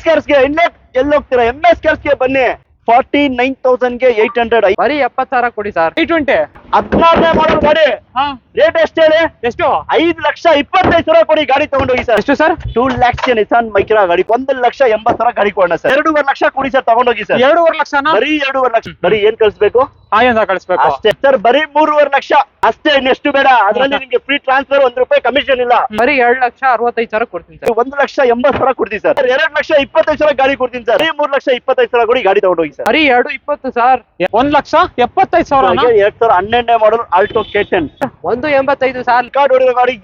Cars ಗೆ ಎಲ್ಲಿ ಹೋಗ್ತೀರಾ? MS ಕಾರ್ಸ್ ಗೆ ಬನ್ನಿ. 49,000 ಗೆ 800. ಬರೀ 70,000 ಕೊಡಿ ಸರ್. 320 16ನೇ ಮಾಡಲ್ ಗಾಡಿ. ರೇಟ್ ಎಷ್ಟು ಹೇಳಿ? ಎಷ್ಟು? 5,25,000 ಕೊಡಿ ಗಾಡಿ ತಗೊಂಡೋಗಿ ಸರ್. ಎಷ್ಟು ಸರ್? 2 lakhs ಗೆ ನಿಸಾನ್ ಮೈಕ್ರಾ ಗಾಡಿ. 1,80,000 ಗಾಡಿ ಕೊಡೋಣ ಸರ್. 2.5 ಲಕ್ಷ ಕೊಡಿ ಸರ್, ತಗೊಂಡೋಗಿ ಸರ್. 2.5 ಲಕ್ಷನಾ? ಬರೀ 2.5 ಲಕ್ಷ. ಬರೀ ಏನ್ ಕಳಿಸ್ಬೇಕು? ಆಯಂದ ಕಳಿಸ್ಬೇಕು ಅಷ್ಟೇ ಸರ್. ಬರೀ 3.5 ಲಕ್ಷ ಅಷ್ಟೇ, ಇನ್ನೆಷ್ಟು ಬೇಡ. ಅದ್ರಲ್ಲಿ ನಿಮ್ಗೆ ಫ್ರೀ ಟ್ರಾನ್ಸ್ಫರ್, 1 ರೂಪಾಯಿ ಕಮಿಷನ್ ಇಲ್ಲ. ಬರೀ 2,65,000 ಕೊಡ್ತೀನಿ ಸರ್. 1,80,000 ಕೊಡ್ತೀನಿ ಸರ್. 2,25,000 ಗಾಡಿ ಕೊಡ್ತೀನಿ ಸರ್. ಬರೀ 3,25,000 ಕೊಡಿ ಗಾಡಿ ತಗೊಂಡೋಗಿ ಸರ್. ಬರೀ 2,20,000 ಸರ್. 1,75,000 2012 ಮಾಡಲ್ ಆಲ್ಟೋ K10. 1,85,000 ಸರ್. ಕಾರ್ಡ್ ಹೊಡಿರೋ ಗಾಡಿ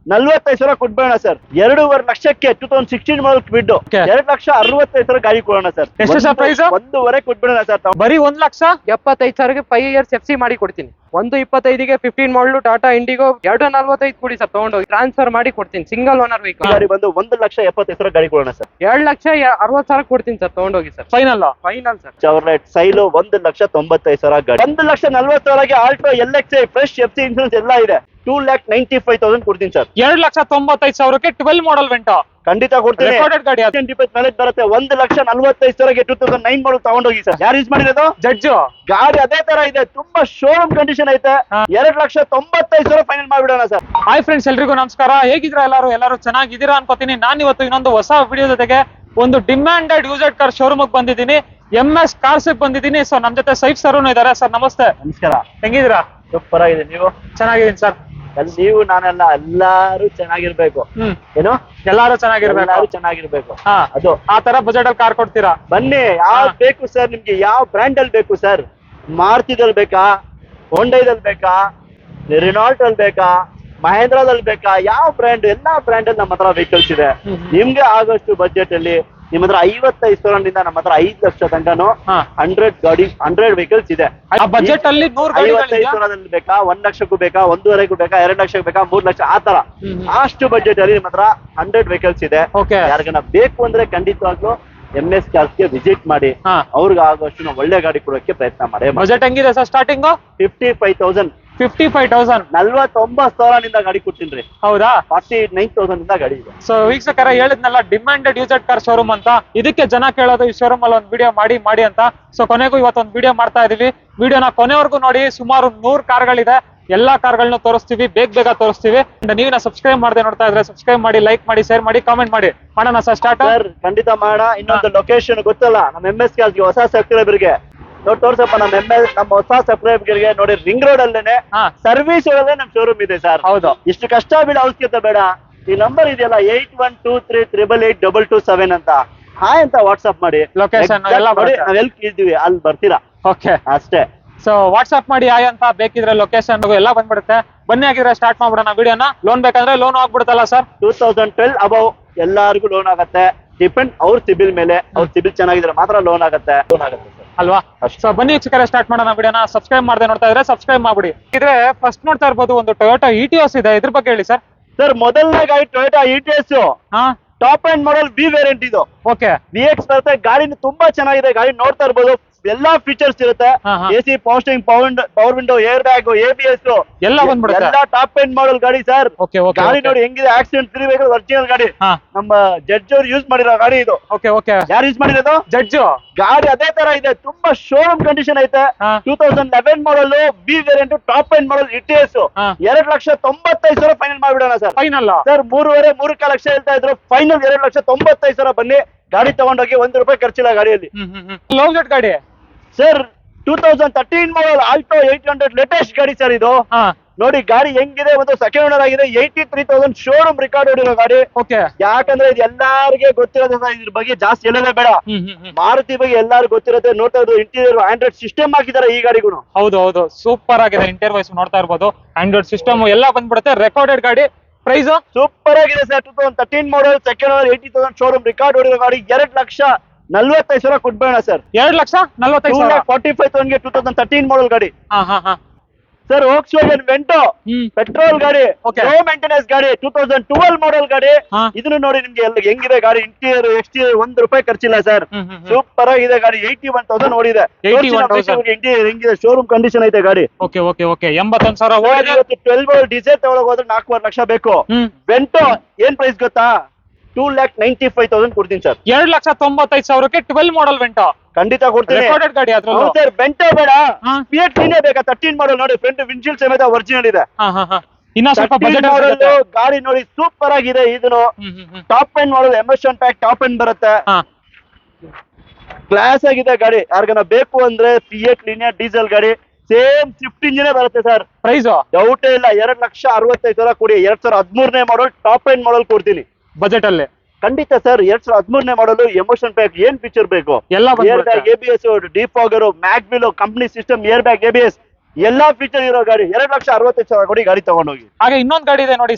2,45,000 ಕೊಟ್ಬೇಡ ಸರ್. 2.5 ಲಕ್ಷಕ್ಕೆ 2016 ಮಾಡಲ್ ಕ್ವಿಡ್. Okay. 2,65,000 ಗಾಡಿ ಕೊಡೋಣ ಸರ್. ಎಷ್ಟು ಸರ್ ಪ್ರೈಸ್? 1.5 ಕೊಟ್ಬೇಡ ಸರ್. ಬರೀ 1,75,000ಗೆ 5 years FC ಮಾಡಿ ಕೊಡ್ತೀನಿ. 1,25,ಗೆ 15 ಮಾಡಲು ಟಾಟಾ ಇಂಡಿಗೋ 2,45 ಕೊಡಿ ಸರ್, ತಗೊಂಡೋಗಿ ಟ್ರಾನ್ಸ್ಫರ್ ಮಾಡಿ ಕೊಡ್ತೀನಿ. ಸಿಂಗಲ್ ಓನರ್ ವೆಹಿಕಲ್ ಗಾಡಿ ಬಂದು 1,70,000 ಗಾಡಿ ಕೊಡೋಣ ಸರ್. 2,60,000 ಕೊಡ್ತೀನಿ ಸರ್, ತಗೊಂಡೋಗಿ sir. Final final sir. Chevrolet Sail 1,95,000 ಗಾಡಿ. 1,40,000ಗೆ Alto LXi fresh FC insurance ಎಲ್ಲ ಇದೆ. 2,95,000 ಕೊಡ್ತೀನಿ ಸರ್. 2,95,000ಕ್ಕೆ 12 ಮಾಡಲ್ ವೆಂಟೋ ಖಂಡಿತ ಕೊಡ್ತೀನಿ. ರೆಕಾರ್ಡೆಡ್ ಗಾಡಿ ಅದು. ಮೇಲೆ ಬರುತ್ತೆ. 1,45,000ಗೆ 2009 ಮಾಡಲ್ ತಗೊಂಡೋಗಿ ಸರ್. ಯಾರು ಯೂಸ್ ಮಾಡಿರೋದು? ಜಡ್ಜ್ ಗಾಡಿ ಅದೇ ತರ ಇದೆ, ತುಂಬಾ ಶೋರೂಮ್ ಕಂಡೀಷನ್ ಐತೆ. 2,95,000 ಫೈನಲ್ ಮಾಡ್ಬಿಡೋಣ ಸರ್. ಹಾಯ್ ಫ್ರೆಂಡ್ಸ್, ಎಲ್ರಿಗೂ ನಮಸ್ಕಾರ. ಹೇಗಿದ್ರ ಎಲ್ಲರೂ ಚೆನ್ನಾಗಿದ್ದೀರಾ ಅನ್ಕೋತೀನಿ. ನಾನು ಇವತ್ತು ಇನ್ನೊಂದು ಹೊಸ ವಿಡಿಯೋ ಜೊತೆಗೆ ಒಂದು ಡಿಮ್ಯಾಂಡೆಡ್ ಯೂಸ್ಡ್ ಕಾರ್ ಶೋರೂಮ್ ಬಂದಿದ್ದೀನಿ. MS ಕಾರ್ಸ್ ಬಂದಿದ್ದೀನಿ. ಸೊ ನಮ್ ಜೊತೆ ಸೈಫ್ ಸರ್ ಇದಾರೆ. ಸರ್ ನಮಸ್ತೆ. ನಮಸ್ಕಾರ. ಹೆಂಗಿದ್ದೀರಾ? ಸೂಪರ್ ಆಗಿದೆ. ನೀವು? ಚೆನ್ನಾಗಿದ್ದೀನಿ ಸರ್. ನೀವು ನಾನೆಲ್ಲ ಎಲ್ಲಾರು ಚೆನ್ನಾಗಿರ್ಬೇಕು. ಏನು? ಎಲ್ಲಾರು ಚೆನ್ನಾಗಿರ್ಬೇಕು. ಅದು ಆ ತರ ಬಜೆಟ್ ಅಲ್ಲಿ ಕಾರ್ ಕೊಡ್ತೀರಾ? ಬನ್ನಿ. ಯಾವ್ದು ಬೇಕು ಸರ್ ನಿಮ್ಗೆ? ಯಾವ ಬ್ರ್ಯಾಂಡ್ ಅಲ್ಲಿ ಬೇಕು ಸರ್? ಮಾರುತಿದಲ್ಲಿ ಬೇಕಾ? ಹೋಂಡೈದಲ್ಲಿ ಬೇಕಾ? ರೆನಾಲ್ಟ್ ಅಲ್ಲಿ ಬೇಕಾ? ಮಹೇಂದ್ರದಲ್ಲಿ ಬೇಕಾ? ಯಾವ ಬ್ರ್ಯಾಂಡ್? ಎಲ್ಲಾ ಬ್ರ್ಯಾಂಡ್ ಅಲ್ಲಿ ನಮ್ಮ ಹತ್ರ ವೆಹಿಕಲ್ಸ್ ಇದೆ. ನಿಮ್ಗೆ ಆಗೋಷ್ಟು ಬಜೆಟ್ ಅಲ್ಲಿ ನಿಮ್ಮ ಹತ್ರ 55,000 ನಮ್ಮ ಹತ್ರ 5 ಲಕ್ಷ ತನಕನು 100 ವೆಹಿಕಲ್ಸ್ ಇದೆ. ಆ ಬಜೆಟ್ ಅಲ್ಲಿ 100 55,000 ಬೇಕಾ? 1 ಲಕ್ಷಕ್ಕೂ ಬೇಕಾ? 1.5 ಬೇಕಾ? 2 ಲಕ್ಷಕ್ಕೆ ಬೇಕಾ? 3 ಲಕ್ಷ? ಆ ತರ ಅಷ್ಟು ಬಜೆಟ್ ಅಲ್ಲಿ ನಿಮ್ಮ ಹತ್ರ 100 ವೆಹಿಕಲ್ಸ್ ಇದೆ. ಯಾರಿಗನ ಬೇಕು ಅಂದ್ರೆ ಖಂಡಿತವಾಗ್ಲೂ MS ಕಾರ್ಸ್ ಗೆ ವಿಸಿಟ್ ಮಾಡಿ. ಅವ್ರಿಗೆ ಆಗೋಷ್ಟು ನಾವು ಒಳ್ಳೆ ಗಾಡಿ ಕೊಡೋಕೆ ಪ್ರಯತ್ನ ಮಾಡಿ. ಬಜೆಟ್ ಹೆಂಗಿದೆ ಸರ್? ಸ್ಟಾರ್ಟಿಂಗ್ 55,000. 55,000 49,000 ಗಾಡಿ ಕೊಡ್ತೀನಿ. ಹೌದಾ? 49,000 ಗಾಡಿ ಇದೆ. ಸೊ ವೀಕ್ಷಕರ, ಹೇಳಿದ್ನಲ್ಲ ಡಿಮ್ಯಾಂಡೆಡ್ ಯೂಸ್ಡ್ ಕಾರ್ ಶೋರೂಮ್ ಅಂತ. ಇದಕ್ಕೆ ಜನ ಕೇಳೋದು ಈ ಶೋರೂಮ್ ಅಲ್ಲಿ ಒಂದು ವಿಡಿಯೋ ಮಾಡಿ ಅಂತ. ಸೊ ಕೊನೆಗೂ ಇವತ್ತೊಂದು ವಿಡಿಯೋ ಮಾಡ್ತಾ ಇದೀವಿ. ವಿಡಿಯೋನ ಕೊನೆವರೆಗೂ ನೋಡಿ. ಸುಮಾರು 100 ಕಾರ್ಗಳಿದೆ. ಎಲ್ಲಾ ಕಾರ್ಗಳನ್ನ ತೋರಿಸ್ತೀವಿ, ಬೇಗ ತೋರಿಸ್ತೀವಿ. ನೀವಿನ ಸಬ್ಸ್ಕ್ರೈಬ್ ಮಾಡದೆ ನೋಡ್ತಾ ಇದ್ರೆ ಸಬ್ಸ್ಕ್ರೈಬ್ ಮಾಡಿ, ಲೈಕ್ ಮಾಡಿ, ಶೇರ್ ಮಾಡಿ, ಕಾಮೆಂಟ್ ಮಾಡಿ. ಮಾಡೋಣ ಸರ್ ಸ್ಟಾರ್ಟ್? ಖಂಡಿತ ಮಾಡೋಣ. ಇನ್ನೊಂದು ಲೊಕೇಶನ್ ಗೊತ್ತಲ್ಲ ನಮ್ಮ MS ಕಾರ್ಸ್ ಗೆ ಹೊಸ ಸಬ್ಸ್ಕ್ರೈಬರ್ಗೆ ನೋಡಿ ತೋರ್ಸಪ್ಪ. ನಮ್ಮ ಹೊಸ ಸಬ್ಸ್ಕ್ರೈಬರ್ಗೆ ನೋಡಿ, ರಿಂಗ್ ರೋಡ್ ಅಲ್ಲೇನೆ ಸರ್ವಿಸ್ ಒಳಗೆ ನಮ್ ಶೋರೂಮ್ ಇದೆ ಸರ್. ಹೌದು. ಇಷ್ಟು ಕಷ್ಟ ಬೀಳ ಅವಶ್ಯಕತೆ ಬೇಡ. ಈ ನಂಬರ್ ಇದೆಯಲ್ಲ 8123888827 ಅಂತ ಹಾಯ್ ಅಂತ ವಾಟ್ಸ್ಆಪ್ ಮಾಡಿ. ಲೊಕೇಶನ್ ನಾವ್ ಎಲ್ಲಿ ಇದ್ದೀವಿ ಅಲ್ಲಿ ಬರ್ತೀರಾ. ಓಕೆ, ಅಷ್ಟೇ. ಸೊ ವಾಟ್ಸ್ಆಪ್ ಮಾಡಿ ಆಯ್ ಅಂತ. ಬೇಕಿದ್ರೆ ಲೊಕೇಶನ್ ಎಲ್ಲ ಬಂದ್ಬಿಡುತ್ತೆ. ಬನ್ನಿ, ಆಗಿದ್ರೆ ಸ್ಟಾರ್ಟ್ ಮಾಡ್ಬಿಡೋಣ ವಿಡಿಯೋನ. ಲೋನ್ ಬೇಕಂದ್ರೆ ಲೋನ್ ಆಗ್ಬಿಡುತ್ತಲ್ಲ ಸರ್? 2012 ಅಬೌವ್ ಎಲ್ಲರಿಗೂ ಲೋನ್ ಆಗತ್ತೆ. ಡಿಪೆಂಡ್ ಅವ್ರ ಸಿಬಿಲ್ ಮೇಲೆ. ಅವ್ರ ಸಿಬಿಲ್ ಚೆನ್ನಾಗಿದ್ರೆ ಮಾತ್ರ ಲೋನ್ ಆಗತ್ತೆ ಸರ್, ಅಲ್ವಾ? ಸೊ ಬನ್ನಿ ವೀಕ್ಷಕರೇ, ಸ್ಟಾರ್ಟ್ ಮಾಡೋಣ ವಿಡಿಯೋನ. ಸಬ್ಸ್ಕ್ರೈಬ್ ಮಾಡದೆ ನೋಡ್ತಾ ಇದ್ರೆ ಸಬ್ಸ್ಕ್ರೈಬ್ ಮಾಡ್ಬಿಡಿ. ಇದ್ರೆ ಫಸ್ಟ್ ನೋಡ್ತಾ ಇರ್ಬೋದು ಒಂದು ಟೊಯೋಟಾ ETOS ಇದೆ. ಇದ್ರ ಬಗ್ಗೆ ಹೇಳಿ ಸರ್. ಸರ್, ಮೊದಲನೇ ಗಾಡಿ ಟೊಯೋಟಾ ETOS ಟಾಪ್ ಅಂಡ್ ಮಾಡಲ್ V ವೇರಿಯಂಟ್ ಇದು. ಓಕೆ. VX ಬರುತ್ತೆ. ಗಾಡಿ ತುಂಬಾ ಚೆನ್ನಾಗಿದೆ. ಗಾಡಿ ನೋಡ್ತಾ ಇರ್ಬೋದು. ಎಲ್ಲಾ ಫೀಚರ್ಸ್ ಇರುತ್ತೆ. AC, power steering, power window, air bag, ABS ಎಲ್ಲ ಬಂದ್ಬಿಡುತ್ತೆ. ಎಲ್ಲ ಟಾಪ್ ಅಂಡ್ ಮಾಡಲ್ ಗಾಡಿ ಸರ್. ಗಾಡಿ ನೋಡಿ ಹೆಂಗಿದೆ, ಆಕ್ಸಿಡೆಂಟ್ ಫ್ರೀ ವೆಹಿಕಲ್, ಒರಿಜಿನಲ್ ಗಾಡಿ. ನಮ್ಮ ಜಡ್ಜ್ ಅವ್ರು ಯೂಸ್ ಮಾಡಿರೋ ಗಾಡಿ ಇದು. ಯಾರು ಯೂಸ್ ಮಾಡಿರೋದು? ಜಡ್ಜ್. ಗಾಡಿ ಅದೇ ತರ ಇದೆ, ತುಂಬಾ ಶೋರೂಮ್ ಕಂಡೀಷನ್ ಐತೆ. 2011 model V variant top end model ETOS. 2,95,000 final ಮಾಡ್ಬಿಡೋಣ ಸರ್. ಫೈನಲ್ ಸರ್ 3.5 ಲಕ್ಷ ಹೇಳ್ತಾ ಇದ್ರು. ಫೈನಲ್ 2,95,000. ಬನ್ನಿ, ಗಾಡಿ ತಗೊಂಡೋಗಿ 1 ರೂಪಾಯಿ ಖರ್ಚಿಲ್ಲ ಗಾಡಿಯಲ್ಲಿ. ಲೋ ಬಜೆಟ್ ಗಾಡಿ ಸರ್. 2013 ಮಾಡಲ್ ಆಲ್ಟೋ 800 ಲೇಟೆಸ್ಟ್ ಗಾಡಿ ಸರ್ ಇದು. ನೋಡಿ ಗಾಡಿ ಹೆಂಗಿದೆ, ಒಂದು ಸೆಕೆಂಡ್ ಓನರ್ ಆಗಿದೆ. 83,000 ಶೋರೂಮ್ ರೆಕಾರ್ಡ್ ಹೊಡಿರೋ ಗಾಡಿ. ಯಾಕಂದ್ರೆ ಇದು ಎಲ್ಲಾರಿಗೆ ಗೊತ್ತಿರೋದು. ಇದ್ರ ಬಗ್ಗೆ ಜಾಸ್ತಿ ಹೇಳಲೇ ಬೇಡ. ಮಾರುತಿ ಬಗ್ಗೆ ಎಲ್ಲಾರು ಗೊತ್ತಿರುತ್ತೆ. ನೋಡ್ತಾ ಇರೋದು ಇಂಟೀರಿಯರ್ ಆಂಡ್ರಾಯ್ಡ್ ಸಿಸ್ಟಮ್ ಹಾಕಿದ್ದಾರೆ ಈ ಗಾಡಿಗೂ. ಹೌದು, ಸೂಪರ್ ಆಗಿದೆ. ಇಂಟೀರಿಯರ್ ವೈಸ್ ನೋಡ್ತಾ ಇರ್ಬೋದು. ಆಂಡ್ರಾಯ್ಡ್ ಸಿಸ್ಟಮ್ ಎಲ್ಲ ಬಂದ್ಬಿಡುತ್ತೆ. ರೆಕಾರ್ಡೆಡ್ ಗಾಡಿ. ಪ್ರೈಸ್ ಸೂಪರ್ ಆಗಿದೆ sir. 2013 model second owner 80,000 showroom record ಹೊಡಿರೋ ಗಾಡಿ. 2,45,000 ಕೊಟ್ಬೇಡ ಸರ್. 2,45,000 45,000ಗೆ 2013 ಮಾಡಲ್ ಗಾಡಿ. ಸರ್, Volkswagen Vento ಪೆಟ್ರೋಲ್ ಗಾಡಿ, ಲೋ ಮೇಂಟೆನೆನ್ಸ್ ಗಾಡಿ, 2012 ಮಾಡಲ್ ಗಾಡಿ. ಇದನ್ನು ನೋಡಿ ನಿಮ್ಗೆ ಹೆಂಗಿದೆ ಗಾಡಿ. ಇಂಟೀರಿಯರ್ ಎಕ್ಸ್ಟೀರಿಯರ್ 1 ರೂಪಾಯಿ ಖರ್ಚಿಲ್ಲ ಸರ್. ಸೂಪರ್ ಆಗಿದೆ ಗಾಡಿ. 81,000 ಓಡಿದೆ. ಇಂಟೀರಿಯರ್ ಹೆಂಗಿದೆ, ಶೋರೂಮ್ ಕಂಡೀಷನ್ ಐತೆ ಗಾಡಿ. 81,000 12 ಡೀಸೆಲ್ ತಗೊಳಕ್ ಹೋದ್ರೆ 4.5 ಲಕ್ಷ ಬೇಕು. ವೆಂಟೋ ಏನ್ ಪ್ರೈಸ್ ಗೊತ್ತಾ? 2,95,000 ಕೊಡ್ತೀನಿ ಸರ್. 2,95,000ಕ್ಕೆ 12 ಮಾಡಲ್ ವೆಂಟೋ ಖಂಡಿತ ಕೊಡ್ತೀನಿ. ರೆಕಾರ್ಡೆಡ್ ಗಾಡಿ ಅದ್ರಲ್ಲೂ. ಸರ್ ಬೆಂಟೋ ಬೇಡ, ಫಿಯಟ್ ಲೀನೇ ಬೇಕಾ? 13 ಮಾಡಲ್ ನೋಡಿ, ಫ್ರಂಟ್ ವಿಂಡ್ಶೀಲ್ಡ್ ಸಮೇತ ಒರಿಜಿನಲ್ ಇದೆ. ಇನ್ನ ಸ್ವಲ್ಪ ಬಜೆಟ್ ಗಾಡಿ ನೋಡಿ ಸೂಪರ್ ಆಗಿದೆ. ಇದನ್ನು top end model, emotion pack top end ಬರುತ್ತೆ, ಕ್ಲಾಸ್ ಆಗಿದೆ ಗಾಡಿ. ಯಾರಿಗಾನ ಬೇಕು ಅಂದ್ರೆ ಫಿಯಟ್ ಲೀನಿಯಾ ಡೀಸೆಲ್ ಗಾಡಿ, ಸೇಮ್ ಸ್ವಿಫ್ಟ್ ಇಂಜಿನ್ ಬರುತ್ತೆ ಸರ್. ಪ್ರೈಸ್ ಡೌಟೇ ಇಲ್ಲ. 2,65,000 ಕೊಡಿ. 2013ನೇ ಮಾಡಲ್ ಟಾಪ್ ಎಂಡ್ ಮಾಡಲ್ ಕೊಡ್ತೀನಿ ಬಜೆಟ್ ಅಲ್ಲಿ. ಖಂಡಿತ ಸರ್. 2013ನೇ ಮಾಡಲ್, ಎಮೋಷನ್ ಪ್ಯಾಕ್, ಏನ್ ಫೀಚರ್ ಬೇಕು? ಎಲ್ಲ air bag, ABS, defogger, mag wheel, company system, air bag, ABS ಎಲ್ಲಾ ಫೀಚರ್ ಇರೋ ಗಾಡಿ 2,65,000 ಕೊಡಿ, ಗಾಡಿ ತಗೊಂಡೋಗಿ. ಹಾಗೆ ಇನ್ನೊಂದ್ ಗಾಡಿ ಇದೆ ನೋಡಿ,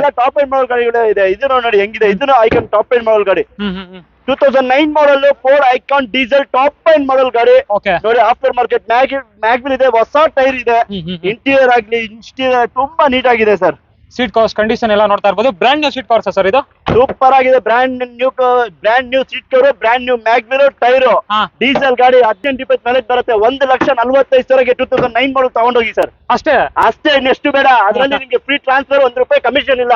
ಎಲ್ಲ ಟಾಪ್ ಎಂಡ್ ಮಾಡಲ್ ಗಾಡಿಗಳೇ ಇದೆ. ಇದನ್ನು ನೋಡಿ ಹೆಂಗಿದೆ, ಇದನ್ನು ಐಕಾನ್ ಟಾಪ್ ಎಂಡ್ ಮಾಡಲ್ ಗಾಡಿ. 2009 model Ford Ikon diesel top end model ಗಾಡಿ ನೋಡಿ. ಆಫ್ಟರ್ ಮಾರ್ಕೆಟ್ ಮ್ಯಾಗ್ವಿಲ್ ಇದೆ, ಹೊಸ ಟೈರ್ ಇದೆ, ಇಂಟೀರಿಯರ್ ಆಗ್ಲಿ ಎಕ್ಸ್ಟೀರಿಯರ್ ತುಂಬಾ ನೀಟ್ ಆಗಿದೆ ಸರ್. ಸೀಟ್ ಕವರ್ಸ್ ಕಂಡೀಷನ್ ಎಲ್ಲ ನೋಡ್ತಾ ಇರ್ಬೋದು. Brand new seat covers sir ಇದು. ಸೂಪರ್ ಆಗಿದೆ. Brand new seat cover, brand new mag wheel tyre, diesel ಗಾಡಿ. 18-20 ಮೈಲೇಜ್ ಬರುತ್ತೆ. 1,45,000ಗೆ 2009 ಮಾಡಲ್ ತಗೊಂಡೋಗಿ ಸರ್. ಅಷ್ಟೇ ಇನ್ನೆಷ್ಟು ಬೇಡ. ಅದರಲ್ಲಿ ನಿಮ್ಗೆ ಫ್ರೀ ಟ್ರಾನ್ಸ್ಫರ್, ₹1 ಕಮಿಷನ್ ಇಲ್ಲ,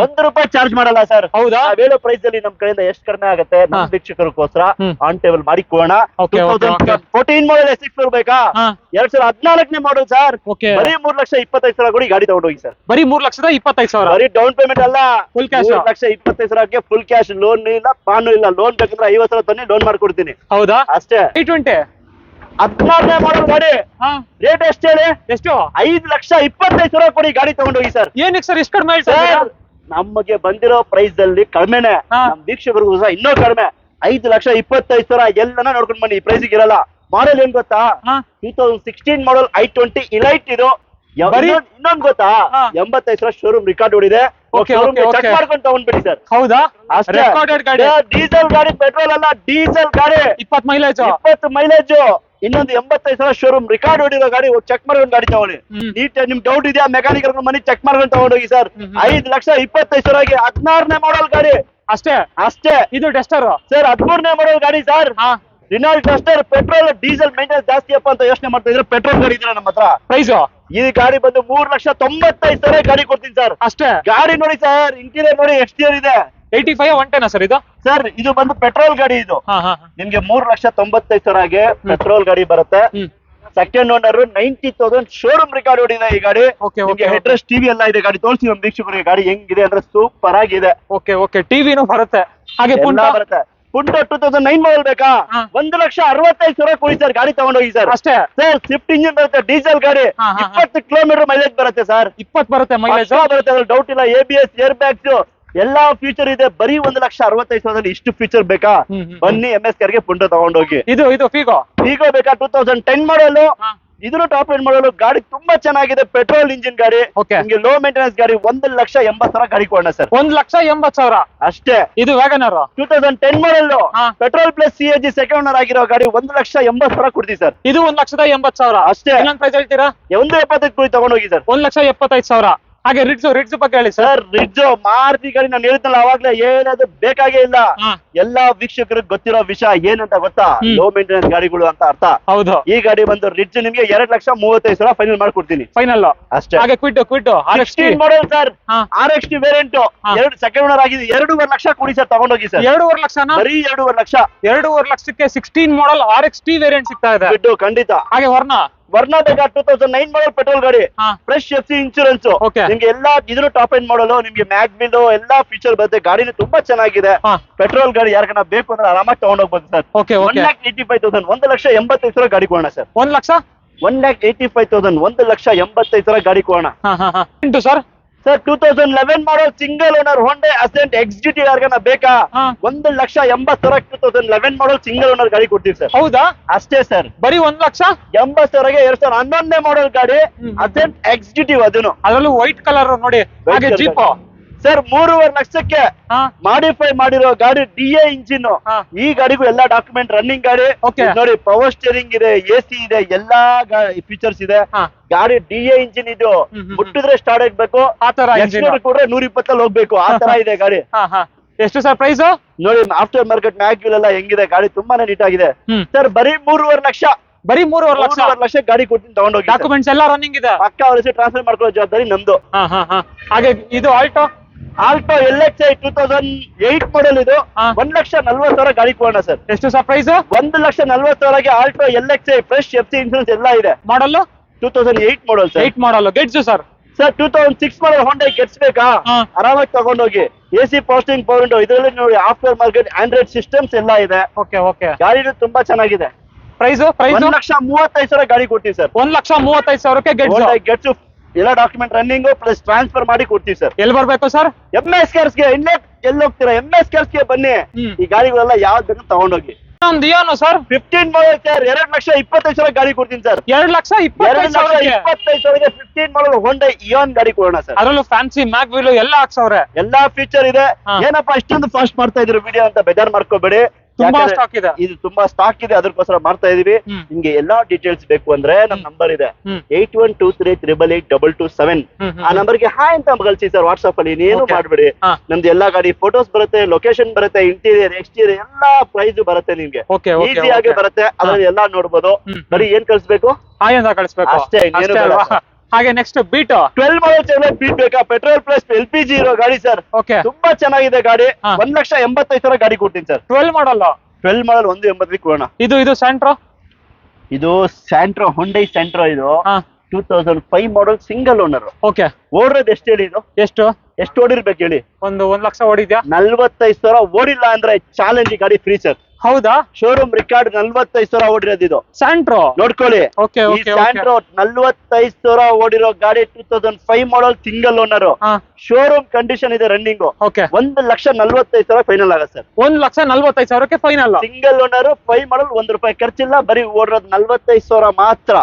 ₹1 ಚಾರ್ಜ್ ಮಾಡಲ್ಲ ಸರ್. ಹೌದಾ? ವೇಳೋ ಪ್ರೈಸ್ ಅಲ್ಲಿ ನಮ್ ಕಡೆಯಿಂದ ಎಷ್ಟು ಕಡಿಮೆ ಆಗುತ್ತೆ ನಮ್ಮ ವೀಕ್ಷಕರಿಗೋಸ್ಕರ ಆನ್ ಟೇಬಲ್ ಮಾಡಿ ಕೊಡೋಣ. 2014 ಮಾಡಲ್ S6 ಬೇಕಾ? 2014ನೇ ಮಾಡಲ್ ಸರ್. ಬರೀ 3,25,000 ಕೊಡಿ, ಗಾಡಿ ತಗೊಂಡೋಗಿ ಸರ್. ಬರೀ 3,25,000 ಬರೀ ಡೌನ್ ಪೇಮೆಂಟ್ ಅಲ್ಲ, ಫುಲ್ ಕ್ಯಾಶ್. 3,25,000ಕ್ಕೆ ಫುಲ್ ಕ್ಯಾಶ್. ಲೋನ್ ಇಲ್ಲ, ಪಾನು ಇಲ್ಲ. ಲೋನ್ ಬೇಕಂದ್ರೆ 50,000 ತನ್ನಿ, ಲೋನ್ ಮಾಡ್ಕೊಡ್ತೀನಿ. ಹೌದಾ? ಅಷ್ಟೇ. 820 14ನೇ ಮಾಡಲ್ ಗಾಡಿ. ರೇಟ್ ಎಷ್ಟು ಹೇಳಿ? ಎಷ್ಟು? 5,25,000 ಕೊಡಿ, ಗಾಡಿ ತಗೊಂಡೋಗಿ ಸರ್. ಏನಕ್ಕೆ ಸರ್ ಇಷ್ಟು ಕಡಿಮೆ ಹೇಳ್ತಾರೆ? ನಮಗೆ ಬಂದಿರೋ ಪ್ರೈಸ್ ಅಲ್ಲಿ ಕಡಿಮೆನೆ, ನಮ್ ವೀಕ್ಷಕರಿಗೂ ಸಹ ಇನ್ನೂ ಕಡಿಮೆ. 5,25,000 ಎಲ್ಲನ ನೋಡ್ಕೊಂಡ್ ಬನ್ನಿ. ಈ ಪ್ರೈಸ್ ಇರಲ್ಲ. ಮಾಡಲ್ ಏನ್ ಗೊತ್ತಾ? 2016 ಮಾಡಲ್ I20 ಇಲೈಟ್ ಇದು. ಇನ್ನೊಂದ್ ಗೊತ್ತಾ? 85,000 ಶೋರೂಮ್ ರಿಕಾರ್ಡ್ ಹೊಡಿದೆ. ಚೆಕ್ ಮಾಡ್ಕೊಂಡು ತಗೊಂಡ್ಬಿಡಿ ಸರ್. ಹೌದಾ? ಅಷ್ಟೇ. ರೆಕಾರ್ಡೆಡ್ ಗಾಡಿ. ಡೀಸೆಲ್ ಗಾಡಿ, ಪೆಟ್ರೋಲ್ ಅಲ್ಲ, ಡೀಸೆಲ್ ಗಾಡಿ. 20 ಮೈಲೇಜ್. 20 ಮೈಲೇಜ್. ಇನ್ನೊಂದು 85,000 ಶೋರೂಮ್ ರಿಕಾರ್ಡ್ ಹೊಡಿರೋ ಗಾಡಿ. ಚೆಕ್ ಮಾಡ್ಕೊಂಡು ಗಾಡಿ ತಗೊಳ್ಳಿ. ನೀಟ್ ನಿಮ್ ಡೌಟ್ ಇದೆಯಾ? ಮೆಕ್ಯಾನಿಕ್ ಮನಿ ಚೆಕ್ ಮಾಡ್ಕೊಂಡು ತಗೊಂಡೋಗಿ ಸರ್. 5,25,000ಗೆ 16ನೇ ಮಾಡಲ್ ಗಾಡಿ. ಅಷ್ಟೇ. ಇದು ಡಸ್ಟರ್ ಸರ್. 13ನೇ ಮಾಡಲ್ ಗಾಡಿ sir. Renault Duster. Petrol diesel maintenance ಜಾಸ್ತಿ ಅಪ್ಪ ಅಂತ ಯೋಚನೆ ಮಾಡ್ತಾ ಇದ್ರೆ ಪೆಟ್ರೋಲ್ ಗಾಡಿ ಇದ್ರೆ ನಮ್ಮ ಹತ್ರ. ಪ್ರೈಸ್ ಈ ಗಾಡಿ ಬಂದು 3,95,000 ಗಾಡಿ ಕೊಡ್ತೀನಿ ಸರ್. ಅಷ್ಟೇ. ಗಾಡಿ ನೋಡಿ ಸರ್, ಇಂಟೀರಿಯರ್ ನೋಡಿ, ಎಕ್ಸ್ಟೀರಿಯರ್ ಇದೆ. 85 110 ಸರ್ ಇದು. ಸರ್ ಇದು ಬಂದು ಪೆಟ್ರೋಲ್ ಗಾಡಿ. ಇದು ನಿಮ್ಗೆ 3,95,000ಗೆ ಪೆಟ್ರೋಲ್ ಗಾಡಿ ಬರುತ್ತೆ. ಸೆಕೆಂಡ್ ಓನರ್, 90,000 ಶೋರೂಮ್ ರಿಕಾರ್ಡ್ ಹೊಡಿದೆ ಈ ಗಾಡಿ. ಹೆಡ್ರೆಸ್ ಟಿವಿ ಎಲ್ಲ ಇದೆ. ಗಾಡಿ ತೋರಿಸಿ ನಮ್ಮ ವೀಕ್ಷಕರಿಗೆ. ಗಾಡಿ ಹೆಂಗಿದೆ ಅಂದ್ರೆ ಸೂಪರ್ ಆಗಿದೆ. ಟಿವಿನೂ ಬರುತ್ತೆ. ಹಾಗೆ ಬರುತ್ತೆ. ಪುಂಟೋ 2009 ಮಾಡಲ್ ಬೇಕಾ? 1,65,000 ಕೊಡಿ ಸರ್, ಗಾಡಿ ತಗೊಂಡೋಗಿ ಸರ್. ಅಷ್ಟೇ ಸರ್. ಸ್ವಿಫ್ಟ್ ಇಂಜಿನ್ ಬರುತ್ತೆ, ಡೀಸೆಲ್ ಗಾಡಿ. 20 ಕಿಲೋಮೀಟರ್ ಮೈಲೇಜ್ ಬರುತ್ತೆ ಸರ್. 20 ಬರುತ್ತೆ ಮೈಲೇಜ್ ಬರುತ್ತೆ, ಅದ್ರಲ್ಲಿ ಡೌಟ್ ಇಲ್ಲ. ABS, ಏರ್ ಬ್ಯಾಗ್ಸ್ ಎಲ್ಲಾ ಫೀಚರ್ ಇದೆ. ಬರೀ 1,65,000 ಇಷ್ಟು ಫೀಚರ್ ಬೇಕಾ? ಬನ್ನಿ MS ಕಾರ್ಗೆ ಪುಂಟೋ ತಗೊಂಡೋಗಿ. ಇದು ಫೀಗೋ ಬೇಕಾ? 2010 ಮಾಡಲ್. ಇದನ್ನು ಟಾಪ್ ಎಂಡ್ ಮಾಡಲು. ಗಾಡಿ ತುಂಬಾ ಚೆನ್ನಾಗಿದೆ. ಪೆಟ್ರೋಲ್ ಇಂಜಿನ್ ಗಾಡಿ. ನಿಮ್ಗೆ ಲೋ ಮೇಂಟೆನೆನ್ಸ್ ಗಾಡಿ. 1,80,000 ಗಾಡಿ ಕೊಡೋಣ ಸರ್. 1,80,000 ಅಷ್ಟೇ. ಇದು WagonR 2010 model. Petrol plus CNG second owner ಆಗಿರೋ ಗಾಡಿ. 1,80,000 ಕೊಡ್ತೀವಿ ಸರ್. ಇದು 1,80,000 ಅಷ್ಟೇ. ಪ್ರೈಸ್ ಹೇಳ್ತೀರಾ? 1,75,000 ಕೊಡಿ, ತಗೊಂಡೋಗಿ ಸರ್. 1,75,000. ಹಾಗೆ ರಿಡ್ಜ್ ಬಗ್ಗೆ ಹೇಳಿ ಸರ್. ರಿಡ್ಜ್ ಮಾರುತಿ ಗಾಡಿ ನಾನು ಹೇಳಿದ್ನಲ್ಲ ಅವಾಗ್ಲೇ, ಏನದು ಬೇಕಾಗೇ ಇಲ್ಲ. ಎಲ್ಲಾ ವೀಕ್ಷಕರಿಗೆ ಗೊತ್ತಿರೋ ವಿಷಯ ಏನಂತ ಗೊತ್ತಾ? ಲೋ ಮೇಂಟೆನೆನ್ಸ್ ಗಾಡಿಗಳು ಅಂತ ಅರ್ಥ. ಹೌದು. ಈ ಗಾಡಿ ಬಂದು ರಿಡ್ಜ್ ನಿಮ್ಗೆ 2,35,000 ಫೈನಲ್ ಮಾಡ್ಕೊಡ್ತೀನಿ. ಫೈನಲ್ ಅಷ್ಟೇ. ಹಾಗೆ Kwid 16 model sir. RXT variant. Second owner ಆಗಿದೆ. 2.5 ಲಕ್ಷ ಕೊಡಿ ಸರ್, ತಗೊಂಡೋಗಿ ಸರ್. 2.5 ಲಕ್ಷ. ಬರೀ 2.5 ಲಕ್ಷ. 2.5 ಲಕ್ಷಕ್ಕೆ 16 ಮಾಡಲ್ RXT ವೇರಿಯಂಟ್ ಸಿಗ್ತಾ ಇದೆ. ಖಂಡಿತ. ಹಾಗೆ ವರ್ಣ ಬೇಕಾ? 2009 ಮಾಡಲ್ ಪೆಟ್ರೋಲ್ ಗಾಡಿ. Fresh FC insurance. ನಿಮ್ಗೆ ಎಲ್ಲಾ ಇದನ್ನು ಟಾಪ್ ಎಂಡ್ ಮಾಡಲ್. ನಿಮ್ಗೆ ಮ್ಯಾಗ್ವಿಲ್ ಎಲ್ಲಾ ಫೀಚರ್ ಬರುತ್ತೆ. ಗಾಡಿನ ತುಂಬಾ ಚೆನ್ನಾಗಿದೆ. ಪೆಟ್ರೋಲ್ ಗಾಡಿ ಯಾರಿಗಾನ ಬೇಕು ಅಂದ್ರೆ ಆರಾಮಾಗಿ ತಗೊಂಡೋಗ್ಬೋದು ಸರ್. 1,85,000 1,80,000 ಗಾಡಿ ಕೊಡೋಣ ಸರ್. 1,85,000 1,85,000 ಗಾಡಿ ಕೊಡೋಣ sir. Sir 2011 model single owner Hyundai Accent XGT ಯಾರಿಗಾನ ಬೇಕಾ? 1,80,000 2011 ಮಾಡಲ್ ಸಿಂಗಲ್ ಓನರ್ ಗಾಡಿ ಕೊಡ್ತೀವಿ ಸರ್. ಹೌದಾ? ಅಷ್ಟೇ ಸರ್. ಬರೀ 1,80,000ಗೆ 2011 ಮಾಡಲ್ ಗಾಡಿ Accent XGT. ಅದರಲ್ಲೂ ವೈಟ್ ಕಲರ್ ನೋಡಿ. ಹಾಗೆ ಜೀಪ್ ಸರ್ 3.5 ಲಕ್ಷಕ್ಕೆ ಮಾಡಿಫೈ ಮಾಡಿರೋ ಗಾಡಿ. DA engine. ಈ ಗಾಡಿಗೂ ಎಲ್ಲಾ ಡಾಕ್ಯುಮೆಂಟ್ ರನ್ನಿಂಗ್ ಗಾಡಿ ನೋಡಿ. ಪವರ್ ಸ್ಟೇರಿಂಗ್ ಇದೆ, AC ಇದೆ, ಎಲ್ಲಾ ಫೀಚರ್ಸ್ ಇದೆ. ಗಾಡಿ DA ಇಂಜಿನ್. ಇದು ಮುಟ್ಟಿದ್ರೆ ಸ್ಟಾರ್ಟ್ ಆಗ್ಬೇಕು. ಕೊಡ್ರೆ 120 ಹೋಗ್ಬೇಕು. ಆ ತರ ಇದೆ ಗಾಡಿ. ಎಷ್ಟು ಸರ್ ಪ್ರೈಸ್ ನೋಡಿ? ಆಫ್ಟರ್ ಮಾರ್ಕೆಟ್ ಮ್ಯಾಗ್ವಿಲ್ ಎಲ್ಲ ಹೆಂಗಿದೆ. ಗಾಡಿ ತುಂಬಾನೇ ನೀಟ್ ಆಗಿದೆ ಸರ್. ಬರೀ 3.5 ಲಕ್ಷ. ಬರೀ 3.5 ಲಕ್ಷ ಗಾಡಿ ಕೊಡ್ತೀನಿ, ತಗೊಂಡೋಗಿ. ಡಾಕ್ಯುಮೆಂಟ್ಸ್ ಎಲ್ಲ ರನ್ನಿಂಗ್ ಇದೆ. ಪಕ್ಕ ಅವರಿಗೆ ಟ್ರಾನ್ಸ್ಫರ್ ಮಾಡ್ಕೊಳ್ಳೋ ಜವಾಬ್ದಾರಿ ನಮ್ದು. ಹಾಗೆ ಇದು ಆಲ್ಟೋ ಆಲ್ಟೋ LXi 2008 ಮಾಡೆಲ್ ಇದು. ಹಾ. 1,40,000 ಗಾಡಿ ಕೊಡೋಣ ಸರ್. ಎಷ್ಟು ಸರ್ ಪ್ರೈಸ್? 1,40,000ಗೆ Alto LXi fresh FC insurance ಎಲ್ಲ ಇದೆ. Model 2008 model sir. 8 model Getz sir. Sir 2006 model Honda Getz ಬೇಕಾ? ಹಾ. ಆರಾಮಾಗಿ ತಗೊಂಡೋಗಿ. AC ಪಾಸ್ಟಿಂಗ್ ಪವರ್ ವಿಂಡೋ ಇದರಲ್ಲಿ ನೋಡಿ, ಆಫ್ಟರ್ ಮಾರ್ಕೆಟ್ ಆಂಡ್ರಾಯ್ಡ್ ಸಿಸ್ಟಮ್ಸ್ ಎಲ್ಲ ಇದೆ. Okay okay. ಗಾಡಿ ತುಂಬಾ ಚೆನ್ನಾಗಿದೆ. ಪ್ರೈಸ್ 1,35,000 ಗಾಡಿ ಕೊಡ್ತೀವಿ ಸರ್. 1,35,000ಕ್ಕೆ ಗೆಟ್ಸ್. ಗೆಟ್ಸ್ ಎಲ್ಲ ಡಾಕ್ಯುಮೆಂಟ್ ರನ್ನಿಂಗ್ ಪ್ಲಸ್ ಟ್ರಾನ್ಸ್ಫರ್ ಮಾಡಿ ಕೊಡ್ತೀವಿ ಸರ್. ಎಲ್ಲಿ ಬರ್ಬೇಕು ಸರ್? MS ಕಾರ್ಸ್ಗೆ. ಎಲ್ಲಿ ಹೋಗ್ತೀರಾ? MS ಕಾರ್ಸ್ಗೆ ಬನ್ನಿ. ಈ ಗಾಡಿಗಳೆಲ್ಲ ಯಾವ್ದು ಬೇಕು ತಗೊಂಡೋಗಿ. ಒಂದು ಇಯಾನು ಸರ್ 15 ಮಾಡಲ್ ಸರ್. 2,25,000 ಗಾಡಿ ಕೊಡ್ತೀನಿ ಸರ್. 2,25,000ಕ್ಕೆ 2,25,000ಗೆ 15 ಮಾಡಲ್ ಹೊಂಡಾ ಇಯಾನ್ ಗಾಡಿ ಕೊಡೋಣ ಸರ್. ಅದರಲ್ಲೂ ಫ್ಯಾನ್ಸಿ ಮ್ಯಾಗ್ ವೀಲ್ ಎಲ್ಲ ಹಾಕ್ಸವ್ರೆ. ಎಲ್ಲಾ ಫೀಚರ್ ಇದೆ. ಹಾ. ಏನಪ್ಪಾ ಇಷ್ಟೊಂದು ಫಾಸ್ಟ್ ಮಾಡ್ತಾ ಇದ್ರು ವಿಡಿಯೋ ಅಂತ ಬೇಜಾರ್ ಮಾಡ್ಕೋಬೇಡಿ. ತುಂಬಾ ಯಾಕಂದ್ರೆ ಸ್ಟಾಕ್ ಇದೆ. ಇದು ತುಂಬಾ ಸ್ಟಾಕ್ ಇದೆ, ಅದಕ್ಕೋಸ್ಕರ ಮಾಡ್ತಾ ಇದೀವಿ. ನಿಮ್ಗೆ ಎಲ್ಲಾ ಡೀಟೇಲ್ಸ್ ಬೇಕು ಅಂದ್ರೆ ನಮ್ ನಂಬರ್ ಇದೆ 8123888227. ಆ ನಂಬರ್ಗೆ ಹಾಯ್ ಅಂತ ಕಳಿಸಿ ಸರ್ ವಾಟ್ಸ್ಆಪ್ ಅಲ್ಲಿ. ಇನ್ನೇನು Okay. ಮಾಡ್ಬೇಡಿ. ಹಾ. ನಮ್ದು ಎಲ್ಲಾ ಗಾಡಿ ಫೋಟೋಸ್ ಬರುತ್ತೆ, ಲೊಕೇಶನ್ ಬರುತ್ತೆ, ಇಂಟೀರಿಯರ್ ಎಕ್ಸ್ಟೀರಿಯರ್ ಎಲ್ಲಾ ಪ್ರೈಸ್ ಬರುತ್ತೆ ನಿಮ್ಗೆ. Okay okay. ಈಸಿ ಆಗಿ ಬರುತ್ತೆ. ಅದ್ರಲ್ಲಿ ಎಲ್ಲಾ ನೋಡ್ಬೋದು. ಬರೀ ಏನ್ ಕಳಿಸ್ಬೇಕು? ಹಾಯ್ ಅಂತ ಕಳಿಸ್ಬೇಕು ಅಷ್ಟೇ, ಇನ್ನೇನು ಅಷ್ಟೇ ಬೇಡ ಅಲ್ವಾ? ಸರ್. ಹಾಗೆ ನೆಕ್ಸ್ಟ್ ಬೀಟ್ 12 ಮಾಡಲ್ ಚಾರ್ಲೆಟ್ ಬೀಟ್ ಬೇಕಾ? ಪೆಟ್ರೋಲ್ ಪ್ಲಸ್ LPG ಇರೋ ಗಾಡಿ ಸರ್. ಓಕೆ. ತುಂಬಾ ಚೆನ್ನಾಗಿದೆ ಗಾಡಿ. ಹಾ. 1,85,000 ಗಾಡಿ ಕೊಡ್ತೀನಿ ಸರ್. 12 ಮಾಡಲ್. 12 ಮಾಡಲ್ 1,80 ಕೊಡೋಣ. ಇದು ಸ್ಯಾಂಟ್ರೋ. ಇದು ಸ್ಯಾಂಟ್ರೋ, ಹೊಂಡೈ ಸ್ಯಾಂಟ್ರೋ. ಇದು ಹಾ. 2005 ಮಾಡಲ್ ಸಿಂಗಲ್ ಓನರ್. ಓಕೆ. ಓಡಿರೋದು ಎಷ್ಟು ಹೇಳಿ? ಇದು ಎಷ್ಟು ಓಡಿರ್ಬೇಕು ಹೇಳಿ? 1 ಲಕ್ಷ ಓಡಿದ್ಯಾ? 45,000 ಓಡಿಲ್ಲ ಅಂದ್ರೆ ಚಾಲೆಂಜ್ ಗಾಡಿ ಫ್ರೀ ಸರ್. ಹೌದಾ? ಶೋರೂಮ್ ರಿಕಾರ್ಡ್ 45,000 ಓಡಿರೋದು ಇದು. ಸ್ಯಾಂಟ್ರೋ ನೋಡ್ಕೊಳ್ಳಿ. ಓಕೆ ಈ ಓಕೆ. ಸ್ಯಾಂಟ್ರೋ 45,000 ಓಡಿರೋ ಗಾಡಿ. 2005 ಮಾಡಲ್ ಸಿಂಗಲ್ ಓನರ್. ಹಾ. ಶೋರೂಮ್ ಕಂಡೀಷನ್ ಇದೆ ರನ್ನಿಂಗ್. ಓಕೆ. 1,45,000 ಫೈನಲ್ ಆಗುತ್ತೆ ಸರ್. 1,45,000ಕ್ಕೆ ಫೈನಲ್. ಸಿಂಗಲ್ ಓನರ್ 5 ಮಾಡಲ್, 1 ರೂಪಾಯಿ ಖರ್ಚಿಲ್ಲ. ಬರೀ ಓಡಿರೋದು 45,000 ಮಾತ್ರ.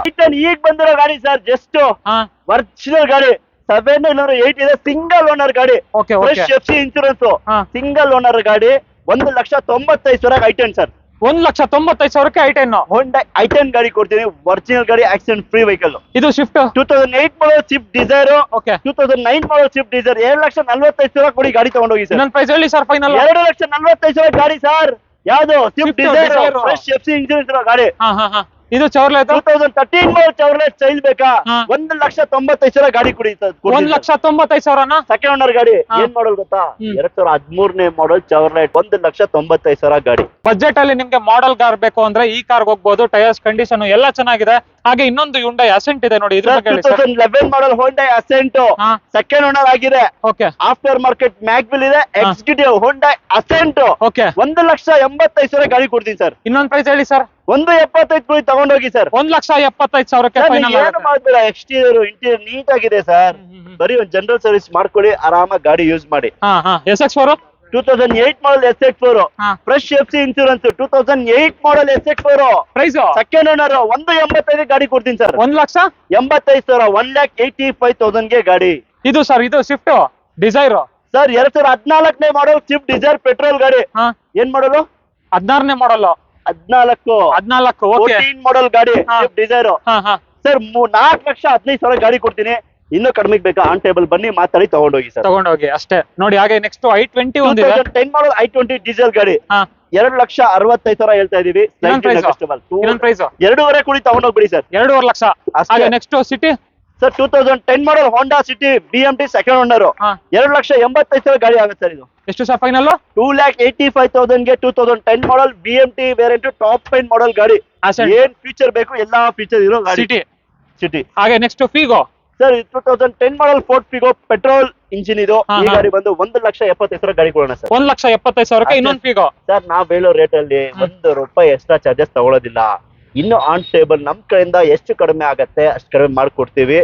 ಈಗ ಬಂದಿರೋ ಗಾಡಿ ಸರ್. ಜಸ್ಟ್ ಹಾ. ಒರಿಜಿನಲ್ ಗಾಡಿ 708 ಇದೆ. ಸಿಂಗಲ್ ಓನರ್ ಗಾಡಿ. Okay fresh okay. FC insurance. ಹಾ. ಸಿಂಗಲ್ ಓನರ್ ಗಾಡಿ. 1,95,000 ಐಟೆನ್ ಸರ್. 1,95,000ಕ್ಕೆ ಐಟೆನ್. ಹೋಂಡಾ ಐಟೆನ್ ಗಾಡಿ ಕೊಡ್ತೀನಿ. ಒರಿಜಿನಲ್ ಗಾಡಿ, ಆಕ್ಸಿಡೆಂಟ್ ಫ್ರೀ ವೆಹಿಕಲ್. ಇದು ಶಿಫ್ಟ್ 2008 ಮಾಡಲ್ ಸ್ವಿಫ್ಟ್ ಡಿಸೈರ್. ಓಕೆ. 2009 ಮಾಡಲ್ ಸ್ವಿಫ್ಟ್ ಡಿಸೈರ್. 2,45,000 ಕೊಡಿ ಗಾಡಿ ತಗೊಂಡೋಗಿ ಸರ್. ಇನ್ನೊಂದು ಪ್ರೈಸ್ ಹೇಳಿ ಸರ್ ಫೈನಲ್. 2,45,000 ಗಾಡಿ ಸರ್. ಯಾವ್ದು? Swift Swift Dzire Dzire. Fresh FC insurance ಇರೋ ಗಾಡಿ. ಹಾ ಹಾ ಹಾ. ಇದು ಚೌರ್ಲೆಟ್ 2013 ಮಾಡಲ್ ಚೌರ್ಲೆಟ್ ಸ್ಟೈಲ್ ಬೇಕಾ? ಹಾ. 1,95,000 ಗಾಡಿ ಕೊಡಿ ಸರ್. 1,95,000ನ ಸೆಕೆಂಡ್ ಓನರ್ ಗಾಡಿ. ಹಾ. ಏನ್ ಮಾಡಲ್ ಗೊತ್ತಾ? ಹ್ಮ್. 2013ನೇ ಮಾಡಲ್ ಚೌರ್ಲೆಟ್. 1,95,000 ಗಾಡಿ. ಬಜೆಟ್ ಅಲ್ಲಿ ನಿಮ್ಗೆ ಮಾಡೆಲ್ ಕಾರ್ ಬೇಕು ಅಂದ್ರೆ ಈ ಕಾರ್ ಹೋಗ್ಬೋದು. ಟೈರ್ಸ್ ಕಂಡೀಷನ್ ಎಲ್ಲ ಚೆನ್ನಾಗಿದೆ. ಹಾಗೆ ಇನ್ನೊಂದು Hyundai Accent ಇದೆ ನೋಡಿ, ಇದ್ರ ಬಗ್ಗೆ ಹೇಳಿ ಸರ್. 2011 ಮಾಡಲ್ ಹೋಂಡಾ ಅಸೆಂಟ್ ಹಾ. ಸೆಕೆಂಡ್ ಓನರ್ ಆಗಿದೆ. ಓಕೆ ಆಫ್ಟರ್ ಮಾರ್ಕೆಟ್ ಮ್ಯಾಗ್ವಿಲ್ ಇದೆ. ಹಾ. ಎಕ್ಸಿಕ್ಯೂಟಿವ್ ಹೋಂಡಾ ಅಸೆಂಟ್. ಓಕೆ. 1,85,000 ಗಾಡಿ ಕೊಡ್ತೀನಿ ಸರ್. ಇನ್ನೊಂದು ಪ್ರೈಸ್ ಹೇಳಿ ಸರ್. 1,75,000 ಕೊಡಿ ತಗೊಂಡೋಗಿ ಸರ್. 1,75,000ಕ್ಕೆ ಫೈನಲ್ ಏನು ಮಾಡ್ಬೇಡ. ಎಕ್ಸ್ಟೀರಿಯರ್ ಇಂಟೀರಿಯರ್ ನೀಟ್ ಆಗಿದೆ ಸರ್. ಬರೀ ಒಂದು ಜನರಲ್ ಸರ್ವಿಸ್ ಮಾಡ್ಕೊಳ್ಳಿ, ಆರಾಮಾಗಿ ಗಾಡಿ ಯೂಸ್ ಮಾಡಿ. ಹಾ ಹಾ. SX4 2008 ಮಾಡಲ್ SX4 ಹಾ. Fresh FC insurance. 2008 ಮಾಡಲ್ SX4 ಪ್ರೈಸ್ ಸೆಕೆಂಡ್ ಓನರ್. 1,85,000 ಗಾಡಿ ಕೊಡ್ತೀನಿ ಸರ್. 1,85,000. 1,85,000 ಗಾಡಿ. ಇದು ಸರ್, ಇದು ಸ್ವಿಫ್ಟ್ ಡಿಸೈರ್ ಸರ್. 2014ನೇ ಮಾಡಲ್ ಸ್ವಿಫ್ಟ್ ಡಿಸೈರ್ ಪೆಟ್ರೋಲ್ ಗಾಡಿ. ಹಾ. ಏನ್ ಮಾಡಲು? 16ನೇ ಮಾಡಲ್. 14 ಓಕೆ. 14 ಮಾಡಲ್ ಗಾಡಿ ಹಾ. Swift Dzire. ಹಾ ಹಾ. ಸರ್ 4,15,000 ಗಾಡಿ ಕೊಡ್ತೀನಿ. ಇನ್ನೂ ಕಡಿಮೆಗೆ ಬೇಕಾ? ಆನ್ ಟೇಬಲ್ ಬನ್ನಿ, ಮಾತಾಡಿ ತಗೊಂಡೋಗಿ ಸರ್. ತಗೊಂಡೋಗಿ ಅಷ್ಟೇ ನೋಡಿ. ಹಾಗೆ ನೆಕ್ಸ್ಟ್ I20 ಒಂದಿದೆ. 2010 ಮಾಡಲ್ I20 ಡೀಸೆಲ್ ಗಾಡಿ. ಹಾ. 2,65,000 ಹೇಳ್ತಾ ಇದೀವಿ. ಇನ್ನೊಂದು ಪ್ರೈಸ್ 2.5 ಕೊಡಿ ತಗೊಂಡೋಗ್ಬಿಡಿ ಸರ್. 2.5 ಲಕ್ಷ. ಅಷ್ಟೇ. ಹಾಗೆ next City sir 2010 model Honda City BMT second owner. ಹಾ. 2,85,000 ಗಾಡಿ ಆಗುತ್ತೆ ಸರ್. ಇದು ಎಷ್ಟು ಸರ್ ಫೈನಲ್? 2,85,000ಗೆ 2010 model BMT variant top end model ಗಾಡಿ. Accent. ಏನ್ ಫೀಚರ್ ಬೇಕು ಎಲ್ಲಾ ಫೀಚರ್ ಇರೋ ಗಾಡಿ. ಸಿಟಿ. ಸಿಟಿ ಹಾಗೆ next Figo sir. 2010 model Ford Figo petrol engine ಇದು. ಹಾ, ಈ ಹಾ. ಗಾಡಿ ಬಂದು 1,70,000 ಗಾಡಿ ಕೊಡೋಣ ಸರ್. 1,75,000ಕ್ಕೆ ಇನ್ನೊಂದು ಫಿಗೋ. ಸರ್ ನಾವ್ ಹೇಳೋ ರೇಟ್ ಅಲ್ಲಿ 1 ರೂಪಾಯಿ ಎಕ್ಸ್ಟ್ರಾ ಚಾರ್ಜಸ್ ತಗೊಳ್ಳೋದಿಲ್ಲ. ಇನ್ನು ಆನ್ ಟೇಬಲ್ ನಮ್ ಕಡೆಯಿಂದ ಎಷ್ಟು ಕಡಿಮೆ ಆಗತ್ತೆ ಅಷ್ಟು ಕಡಿಮೆ ಮಾಡ್ಕೊಡ್ತೀವಿ.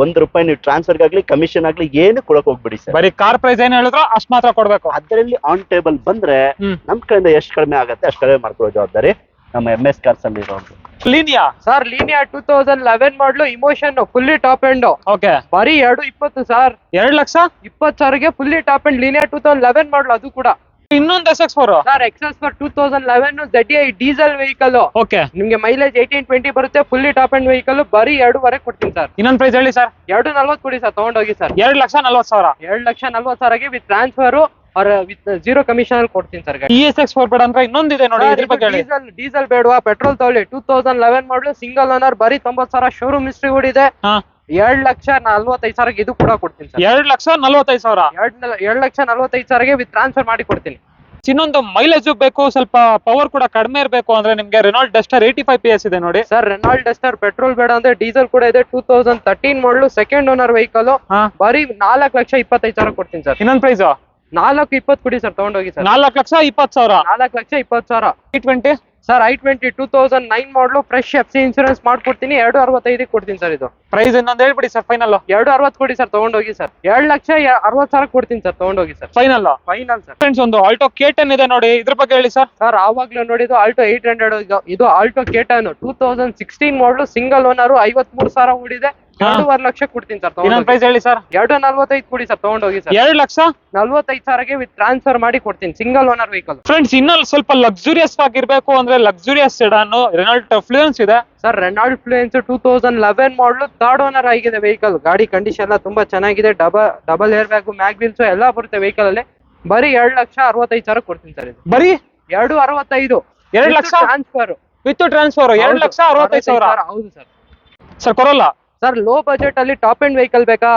1 ರೂಪಾಯಿ ನೀವು ಟ್ರಾನ್ಸ್ಫರ್ ಆಗ್ಲಿ ಕಮಿಷನ್ ಆಗ್ಲಿ ಏನು ಕೊಡಕ್ ಹೋಗ್ಬಿಡಿ ಸರ್. ಬರೀ ಕಾರ್ ಪ್ರೈಸ್ ಏನ್ ಹೇಳಿದ್ರು ಅಷ್ಟ್ ಮಾತ್ರ ಕೊಡ್ಬೇಕು. ಅದರಲ್ಲಿ ಆನ್ ಟೇಬಲ್ ಬಂದ್ರೆ ಹ್ಮ್. ನಮ್ ಕಡೆಯಿಂದ ಎಷ್ಟು ಕಡಿಮೆ ಆಗತ್ತೆ ಅಷ್ಟು ಕಡಿಮೆ ಮಾಡ್ಕೊಳ್ಳೋ ಜವಾಬ್ದಾರಿ ನಮ್ಮ MS ಕಾರ್ಸ್ ಅಲ್ಲಿ ಇರೋದು. Linea sir Linea 2011 model emotion fully top end. Okay. ಬರೀ 2.20 ಸರ್. 2,20,000ಗೆ fully top end Linea 2011 model. ಅದು ಕೂಡ ಇನ್ನೊಂದು SX4 sir. XS4 2011 ZDI diesel vehicle. Okay. ನಿಮ್ಗೆ ಮೈಲೇಜ್ 18-20 ಬರುತ್ತೆ. Fully top end vehicle. ಬರೀ 2.5 ಕೊಡ್ತೀನಿ ಸರ್. ಇನ್ನೊಂದು ಪ್ರೈಸ್ ಹೇಳಿ ಸರ್. 2.40 ಕೊಡಿ ಸರ್ ತಗೊಂಡೋಗಿ ಸರ್. 2,40,000. 2,40,000ಗೆ ವಿತ್ ಟ್ರಾನ್ಸ್ಫರ್ ಅವ್ರ ವಿತ್ ಜೀರೋ ಕಮಿಷನ್ ಅಲ್ಲಿ ಕೊಡ್ತೀನಿ ಸರ್. ESX4 ಬೇಡ ಅಂದ್ರೆ ಇನ್ನೊಂದಿದೆ ನೋಡಿ, ಇದ್ರ ಬಗ್ಗೆ ಹೇಳಿ. ಡೀಸೆಲ್ ಬೇಡವಾ? ಪೆಟ್ರೋಲ್ ತಗೊಳ್ಳಿ. 2011 ಮಾಡಲು ಸಿಂಗಲ್ ಓನರ್. ಬರೀ 90,000 ಶೋರೂಮ್ ಹಿಸ್ಟ್ರಿ ಓಡಿದೆ. ಹಾ. 2,45,000 ಇದು ಕೂಡ ಕೊಡ್ತೀನಿ ಸರ್. 2,45,000. 2,45,000 ವಿತ್ ಟ್ರಾನ್ಸ್ಫರ್ ಮಾಡಿ ಕೊಡ್ತೀನಿ. ಇನ್ನೊಂದು ಮೈಲೇಜ್ ಬೇಕು, ಸ್ವಲ್ಪ ಪವರ್ ಕೂಡ ಕಡಿಮೆ ಇರಬೇಕು ಅಂದ್ರೆ ನಿಮ್ಗೆ ರೆನಾಲ್ಟ್ ಡಸ್ಟರ್ 85 PS ಇದೆ ನೋಡಿ ಸರ್. ರೆನಾಲ್ಟ್ ಡಸ್ಟರ್ ಪೆಟ್ರೋಲ್ ಬೇಡ ಅಂದ್ರೆ ಡೀಸೆಲ್ ಕೂಡ ಇದೆ. 2013 ಮಾಡಲು ಸೆಕೆಂಡ್ ಓನರ್ ವೆಹಿಕಲ್. ಬರೀ 4,25,000 ಕೊಡ್ತೀನಿ ಸರ್. ಇನ್ನೊಂದು ಪ್ರೈಸ್ 4,20 ಕೊಡಿ ಸರ್, ತಗೊಂಡೋಗಿ ಸರ್. 4,20,000. 4,20,000. i20 ಸರ್ i20 2009 ಮಾಡಲು ಫ್ರೆಶ್ FC ಇನ್ಸೂರೆನ್ಸ್ ಮಾಡ್ಕೊಡ್ತೀನಿ. 2,65 ಕೊಡ್ತೀನಿ ಸರ್. ಇದು ಪ್ರೈಸ್ ಇನ್ನೊಂದು ಹೇಳ್ಬಿಡಿ ಸರ್. ಫೈನಲ್ 2,60 ಕೊಡಿ ಸರ್, ತಗೊಂಡೋಗಿ ಸರ್. 2,60,000 ಕೊಡ್ತೀನಿ ಸರ್, ತಗೊಂಡೋಗಿ ಸರ್. Final sir. ಫ್ರೆಂಡ್ಸ್, ಒಂದು ಆಲ್ಟೋ K10 ಇದೆ ನೋಡಿ, ಇದ್ರ ಬಗ್ಗೆ ಹೇಳಿ ಸರ್. ಸರ್ ಆವಾಗ್ಲೂ ನೋಡಿದ್ದು ಆಲ್ಟೋ 800. ಇದು ಆಲ್ಟೋ K10 2016 ಮಾಡಲು ಸಿಂಗಲ್ ಓನರ್. 53,000 ಓಡಿದೆ. 2.5 ಲಕ್ಷ ಕೊಡ್ತೀನಿ ಸರ್. ಇನ್ನೊಂದು ಪ್ರೈಸ್ ಹೇಳಿ ಸರ್. 2,45 ಕೊಡಿ ಸರ್, ತಗೊಂಡೋಗಿ ಸರ್. 2,45,000 ವಿತ್ ಟ್ರಾನ್ಸ್ಫರ್ ಮಾಡಿ ಕೊಡ್ತೀನಿ. Single owner vehicle. ಫ್ರೆಂಡ್ಸ್, ಇನ್ನೊಂದು ಸ್ವಲ್ಪ ಲಕ್ಸುರಿಯಸ್ ಆಗಿರ್ಬೇಕು ಅಂದ್ರೆ ಲಕ್ಸುರಿಯಸ್ ಸೆಡಾನ್ ರೆನಾಲ್ಟ್ ಫ್ಲೂಯೆನ್ಸ್ ಇದೆ ಸರ್. ರೆನಾಲ್ಟ್ ಫ್ಲೂಯೆನ್ಸ್ 2011 ಮಾಡಲು 3rd ಓನರ್ ಆಗಿದೆ ವೆಹಿಕಲ್. ಗಾಡಿ ಕಂಡೀಷನ್ ಎಲ್ಲ ತುಂಬಾ ಚೆನ್ನಾಗಿದೆ. Double air bag, mag wheels ಎಲ್ಲ ಬರುತ್ತೆ ವೆಹಿಕಲ್ ಅಲ್ಲಿ. ಬರೀ 2,65,000 ಕೊಡ್ತೀನಿ ಸರ್. ಇದು ಬರೀ 2,65,000 2 ಲಕ್ಷ ಟ್ರಾನ್ಸ್ಫರ್ ವಿತ್ ಟ್ರಾನ್ಸ್ಫರ್. 2,65,000. ಹೌದು sir. Sir corolla sir low budget ಅಲ್ಲಿ ಟಾಪ್ ಎಂಡ್ ವೆಹಿಕಲ್ ಬೇಕಾ?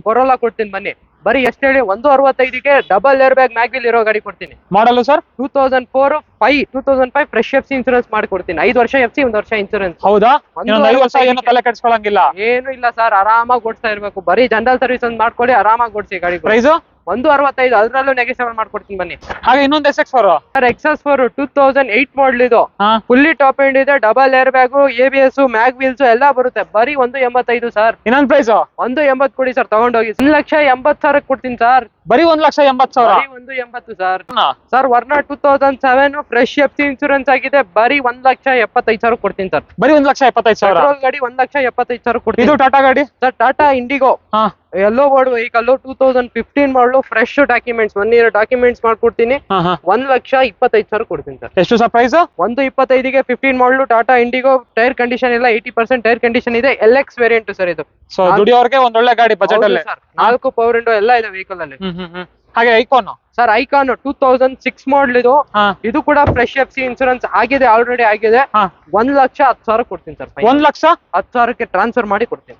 ಕೊರೋಲಾ ಕೊಡ್ತೀನಿ ಬನ್ನಿ. ಬರೀ ಎಷ್ಟು ಹೇಳಿ, 1,65,000 double air bag mag wheel ಇರೋ ಗಾಡಿ ಕೊಡ್ತೀನಿ. ಮಾಡಲು ಸರ್ 2005 ಫ್ರೆಶ್ FC ಇನ್ಸೂರೆನ್ಸ್ ಮಾಡ್ಕೊಡ್ತೀನಿ. 5 ವರ್ಷ FC, 1 ವರ್ಷ ಇನ್ಸೂರೆನ್ಸ್. ಹೌದಾ? 5 ವರ್ಷ ಏನು ತಲೆ ಕೆಡಿಸ್ಕೊಳಂಗಿಲ್ಲ? ಏನು ಇಲ್ಲ ಸರ್, ಆರಾಮಾಗಿ ಓಡಿಸ್ತಾ ಇರ್ಬೇಕು. ಬರೀ ಜನರಲ್ ಸರ್ವಿಸ್ ಒಂದು ಮಾಡ್ಕೊಳ್ಳಿ, ಆರಾಮಾಗಿ ಓಡಿಸಿ ಗಾಡಿ. ಪ್ರೈಸ್ 165, ಅದರಲ್ಲೂ ನೆಗೆಷಿಯಬಲ್ ಮಾಡ್ಕೊಡ್ತೀನಿ ಬನ್ನಿ. ಹಾಗೆ ಇನ್ನೊಂದು SX4 ಸರ್. XS4 2008 ಮಾಡಲ್. ಇದು ಫುಲ್ಲಿ ಟಾಪ್ ಎಂಡ್ ಇದೆ. ಡಬಲ್ ಏರ್ ಬ್ಯಾಗ್, ABS, ಮ್ಯಾಗ್ ವೀಲ್ಸ್ ಎಲ್ಲ ಬರುತ್ತೆ. ಬರೀ 185 ಸರ್. ಇನ್ನೊಂದು ಪ್ರೈಸ್ 180 ಕೊಡಿ ಸರ್, ತಗೊಂಡೋಗಿ. 1,80,000 ಕೊಡ್ತೀನಿ ಸರ್. ಬರೀ 1,80,000. 180 sir. Sir Verna 2007 fresh FC insurance ಆಗಿದೆ. ಬರೀ 1,75,000 ಕೊಡ್ತೀನಿ ಸರ್. ಬರೀ 1,75,000. ಪೆಟ್ರೋಲ್ ಗಾಡಿ 1,75,000 ಕೊಡ್ತೀನಿ. ಇದು ಟಾಟಾ ಗಾಡಿ sir. Tata IndiGo yellow board vehicle 2015 ಮಾಡಲು ಫ್ರೆಶ್ ಡಾಕ್ಯುಮೆಂಟ್ಸ್ 1 ಇಯರ್ ಡಾಕ್ಯುಮೆಂಟ್ಸ್ ಮಾಡ್ಕೊಡ್ತೀನಿ. 1,25,000 ಕೊಡ್ತೀನಿ ಸರ್. ಎಷ್ಟು ಸರ್ ಪ್ರೈಸ್? 125ಗೆ 15 ಮಾಡಲು ಟಾಟಾ ಇಂಡಿಗೋ. ಟೈರ್ ಕಂಡೀಷನ್ ಎಲ್ಲ 80% ಟೈರ್ ಕಂಡೀಷನ್ ಇದೆ. LX ವೇರಿಯಂಟ್ ಸರ್ ಇದು. ಸೊ ದುಡಿಯೋರ್ಗೆ ಒಂದ್ ಒಳ್ಳೆ ಗಾಡಿ ಬಜೆಟ್ ಅಲ್ಲಿ. 4 ಪವರ್ ವಿಂಡೋ ಎಲ್ಲ ಇದೆ ವೆಹಿಕಲ್ ಅಲ್ಲಿ. ಹಾಗೆ ಐಕಾನ್ ಸರ್. ಐಕಾನ್ 2006 ಮಾಡಲ್. ಇದು ಕೂಡ ಫ್ರೆಶ್ FC ಇನ್ಸೂರೆನ್ಸ್ ಆಗಿದೆ, ಆಲ್ರೆಡಿ ಆಗಿದೆ. 1,10,000 ಕೊಡ್ತೀನಿ ಸರ್. 1,10,000ಕ್ಕೆ ಟ್ರಾನ್ಸ್ಫರ್ ಮಾಡಿ ಕೊಡ್ತೀನಿ.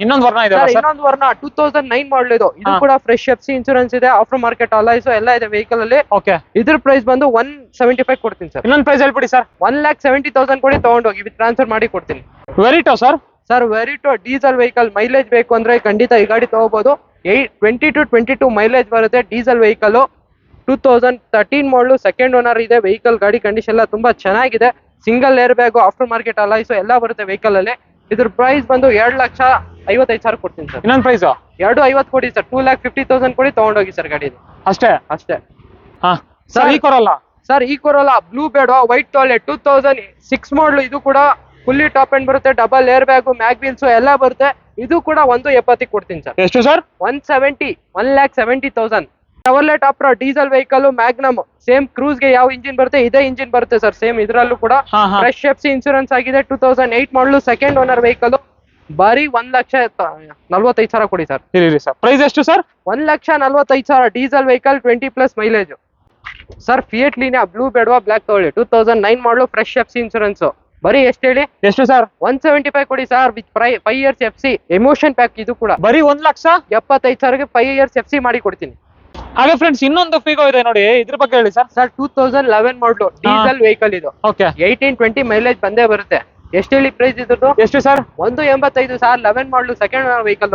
ಇನ್ನೊಂದು ವರ್ಣ ಇದೆ. ಇನ್ನೊಂದು ವರ್ಣ 2009 ಮಾಡಲ್. ಇದು ಕೂಡ ಫ್ರೆಶ್ FC ಇನ್ಸೂರೆನ್ಸ್ ಇದೆ. ಆಫ್ಟರ್ ಮಾರ್ಕೆಟ್ ಅಲೈಸ್ ಎಲ್ಲ ಇದೆ ವೆಹಿಕಲ್ ಅಲ್ಲಿ. ಓಕೆ. ಇದ್ರ ಪ್ರೈಸ್ ಬಂದು 175 ಕೊಡ್ತೀನಿ ಸರ್. ಇನ್ನೊಂದು ಪ್ರೈಸ್ ಹೇಳ್ಬಿಡಿ ಸರ್. 1,70,000 ಕೊಡಿ, ತಗೊಂಡೋಗಿ ವಿತ್ ಟ್ರಾನ್ಸ್ಫರ್ ಮಾಡಿ ಕೊಡ್ತೀನಿ. Verito sir. Sir Verito diesel vehicle. Mileage ಬೇಕು ಅಂದ್ರೆ ಖಂಡಿತ ಈ ಗಾಡಿ ತಗೋಬಹುದು. 20 to 22 ಮೈಲೇಜ್ ಬರುತ್ತೆ. ಡೀಸೆಲ್ ವೆಹಿಕಲ್ 2013 ಮಾಡಲು ಸೆಕೆಂಡ್ ಓನರ್ ಇದೆ ವೆಹಿಕಲ್. ಗಾಡಿ ಕಂಡೀಷನ್ ಎಲ್ಲ ತುಂಬಾ ಚೆನ್ನಾಗಿದೆ. Single air bag, after market alloys ಎಲ್ಲ ಬರುತ್ತೆ ವೆಹಿಕಲ್ ಅಲ್ಲಿ. ಇದ್ರ ಪ್ರೈಸ್ ಬಂದು 2,55,000 ಕೊಡ್ತೀನಿ ಸರ್. ಇನ್ನೊಂದು ಪ್ರೈಸ್ 250 ಕೊಡಿ ಸರ್. 2,50,000 ಕೊಡಿ, ತಗೊಂಡೋಗಿ ಸರ್ ಗಾಡಿ. ಅಷ್ಟೇ ಸರ್. ಈ ಕೊರೋಲಾ ಸರ್. ಈ ಕೊರೋಲಾ ಬ್ಲೂ ಬೇಡ, ವೈಟ್ ಟಾಯ್ಲೆಟ್ 2006 ಮಾಡಲು. ಇದು ಕೂಡ ಫುಲ್ಲಿ ಟಾಪ್ ಎಂಡ್ ಬರುತ್ತೆ. Double air bag, mag wheels ಎಲ್ಲ ಬರುತ್ತೆ. ಇದು ಕೂಡ 170 ಕೊಡ್ತೀನಿ ಸರ್. ಎಷ್ಟು sir? 1,70,000. Chevrolet Optra diesel vehicle. Magnum same Cruze ಗೆ ಯಾವ ಇಂಜಿನ್ ಬರುತ್ತೆ ಇದೇ ಇಂಜಿನ್ ಬರುತ್ತೆ ಸರ್. ಸೇಮ್ ಇದ್ರಲ್ಲೂ ಕೂಡ ಫ್ರೆಶ್ FC ಇನ್ಸೂರೆನ್ಸ್ ಆಗಿದೆ. 2008 ಮಾಡಲು ಸೆಕೆಂಡ್ ಓನರ್ ವೆಹಿಕಲ್. ಬರೀ 1,45,000 ಕೊಡಿ ಸರ್. ಸರ್ ಪ್ರೈಸ್ ಎಷ್ಟು sir? 1,45,000. Diesel vehicle 20+ mileage sir. Fiat Linea blue ಬೇಡವಾ, ಬ್ಲಾಕ್ ತಗೊಳ್ಳಿ. 2009 ಮಾಡಲು ಫ್ರೆಶ್ FC ಇನ್ಸೂರೆನ್ಸ್. ಬರೀ ಎಷ್ಟು ಹೇಳಿ? ಎಷ್ಟು ಸರ್? 175 ಕೊಡಿ sir. With 5 years FC emotion pack. ಇದು ಕೂಡ ಬರೀ 1,75,000ಗೆ 5 years FC ಮಾಡಿ ಕೊಡ್ತೀನಿ. ಹಾಗೆ ಫ್ರೆಂಡ್ಸ್, ಇನ್ನೊಂದು ಫಿಗೋ ಇದೆ ನೋಡಿ, ಇದ್ರ ಬಗ್ಗೆ ಹೇಳಿ ಸರ್. ಸರ್ 2011 ಮಾಡಲು ಡೀಸೆಲ್ ವೆಹಿಕಲ್. ಇದು ಓಕೆ. 18-20 ಮೈಲೇಜ್ ಬಂದೇ ಬರುತ್ತೆ. ಎಷ್ಟು ಹೇಳಿ ಪ್ರೈಸ್ ಇದ್ರದ್ದು? ಎಷ್ಟು ಸರ್? 185 ಸರ್. 11 ಮಾಡಲು ಸೆಕೆಂಡ್ ವೆಹಿಕಲ್.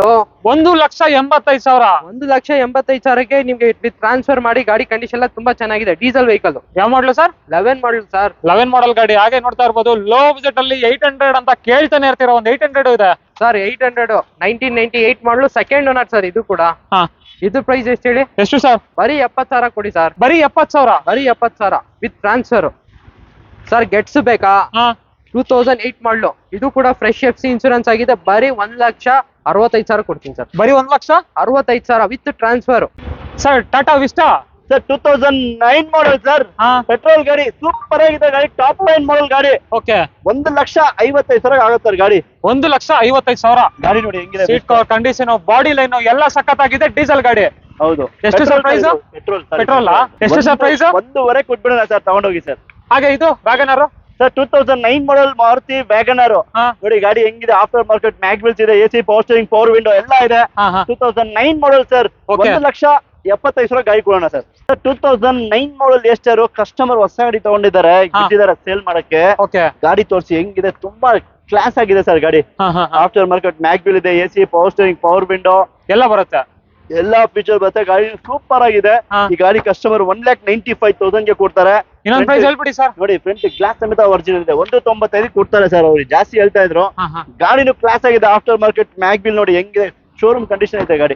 1,85,000. 1,85,000ಗೆ ನಿಮ್ಗೆ ವಿತ್ ಟ್ರಾನ್ಸ್ಫರ್ ಮಾಡಿ. ಗಾಡಿ ಕಂಡೀಷನ್ ಎಲ್ಲ ತುಂಬಾ ಚೆನ್ನಾಗಿದೆ. Diesel vehicle. ಯಾವ ಮಾಡಲು ಸರ್? 11 model sir. 11 ಮಾಡಲ್ ಗಾಡಿ. ಹಾಗೆ ನೋಡ್ತಾ ಇರ್ಬೋದು, ಲೋ ಬಜೆಟ್ ಅಲ್ಲಿ 800 ಅಂತ ಕೇಳ್ತಾನೆ ಇರ್ತೀರಾ. ಒಂದು 800 ಇದೆ ಸರ್. 800 1998 ಮಾಡಲು ಸೆಕೆಂಡ್ ಓನರ್ ಸರ್. ಇದು ಕೂಡ. ಇದು ಪ್ರೈಸ್ ಎಷ್ಟು ಹೇಳಿ? ಎಷ್ಟು ಸರ್? ಬರೀ 70,000 ಕೊಡಿ ಸರ್. ಬರೀ 70,000. ಬರೀ 70,000 ವಿತ್ ಟ್ರಾನ್ಸ್ಫರ್ ಸರ್. ಗೆಟ್ಸ್ ಬೇಕಾ? 2008 ಮಾಡಲು. ಇದು ಕೂಡ ಫ್ರೆಶ್ FC ಇನ್ಸೂರೆನ್ಸ್ ಆಗಿದೆ. ಬರೀ 1,65,000 ಕೊಡ್ತೀನಿ ಸರ್. ಬರೀ 1,65,000 with transfer sir. Tata Vista sir. 2009 model sir. Petrol ಗಾಡಿ ಸೂಪರ್ ಆಗಿದೆ ಗಾಡಿ. ಟಾಪ್ ಲೈನ್ ಮಾಡಲ್ ಗಾಡಿ. ಓಕೆ. 1,55,000 ಆಗುತ್ತೆ ಸರ್ ಗಾಡಿ. 1,55,000. ಗಾಡಿ ನೋಡಿ ಹೆಂಗಿದೆ. Seat cover condition, body line ಎಲ್ಲ ಸಖತ್ತಾಗಿದೆ. ಡೀಸೆಲ್ ಗಾಡಿ. ಹೌದು. ಎಷ್ಟು ಸರ್ ಪ್ರೈಸ್? ಪೆಟ್ರೋಲ್. ಪೆಟ್ರೋಲ್ ಎಷ್ಟು ಸರ್ ಪ್ರೈಸ್? 1,5,000 ಕೊಟ್ಬಿಡೋಣ ಸರ್, ತಗೊಂಡೋಗಿ ಸರ್. ಹಾಗೆ ಇದು ವ್ಯಾಗನರ್ ಸರ್ 2009 ಮಾಡಲ್ ಮಾರುತಿ ವ್ಯಾಗನರ್ ಹಾ. ನೋಡಿ ಗಾಡಿ ಹೆಂಗಿದೆ, ಆಫ್ಟರ್ ಮಾರ್ಕೆಟ್ ಮ್ಯಾಗ್ವಿಲ್ಸ್ ಇದೆ, AC, power steering, power window ಎಲ್ಲ ಇದೆ. ಹಾ, ಹಾ. 2009 ಮಾಡಲ್ ಸರ್, Okay. 1,75,000 ಗಾಡಿ ಕೊಡೋಣ ಸರ್. 2009 ಮಾಡಲ್ ಎಷ್ಟಾರು ಕಸ್ಟಮರ್ ಹೊಸ ಗಾಡಿ ತಗೊಂಡಿದ್ದಾರೆ, ಹಾ. ಬಿಟ್ಟಿದ್ದಾರೆ ಸೇಲ್ ಮಾಡಕ್ಕೆ. ಓಕೆ. ಗಾಡಿ ತೋರಿಸಿ ಹೆಂಗಿದೆ, ತುಂಬಾ ಕ್ಲಾಸ್ ಆಗಿದೆ ಸರ್ ಗಾಡಿ. ಹಾ, ಹಾ, ಹಾ. ಆಫ್ಟರ್ ಮಾರ್ಕೆಟ್ ಮ್ಯಾಗ್ವಿಲ್ ಇದೆ, AC, power steering, power window ಎಲ್ಲ ಬರುತ್ತೆ. ಎಲ್ಲಾ ಫೀಚರ್ ಬರುತ್ತೆ. ಗಾಡಿ ಸೂಪರ್ ಆಗಿದೆ. ಹಾ. ಈ ಗಾಡಿ ಕಸ್ಟಮರ್ 1,95,000 ಗೆ ಕೊಡ್ತಾರೆ. ಇನ್ನೊಂದ್ ಪ್ರೈಸ್ ಹೇಳ್ಬಿಡಿ ಸರ್. ನೋಡಿ ಫ್ರಂಟ್ ಗ್ಲಾಸ್ ಸಮೇತ ಒರಿಜಿನಲ್ ಇದೆ. 1,95 ಕೊಡ್ತಾರೆ ಸರ್. ಅವ್ರಿಗೆ ಜಾಸ್ತಿ ಹೇಳ್ತಾ ಇದ್ರು. ಹಾ, ಹಾ. ಗಾಡಿನೂ ಕ್ಲಾಸ್ ಆಗಿದೆ. ಆಫ್ಟರ್ ಮಾರ್ಕೆಟ್ ಮ್ಯಾಗ್ವಿಲ್ ನೋಡಿ ಹೆಂಗಿದೆ, ಶೋರೂಮ್ ಕಂಡೀಷನ್ ಇದೆ ಗಾಡಿ.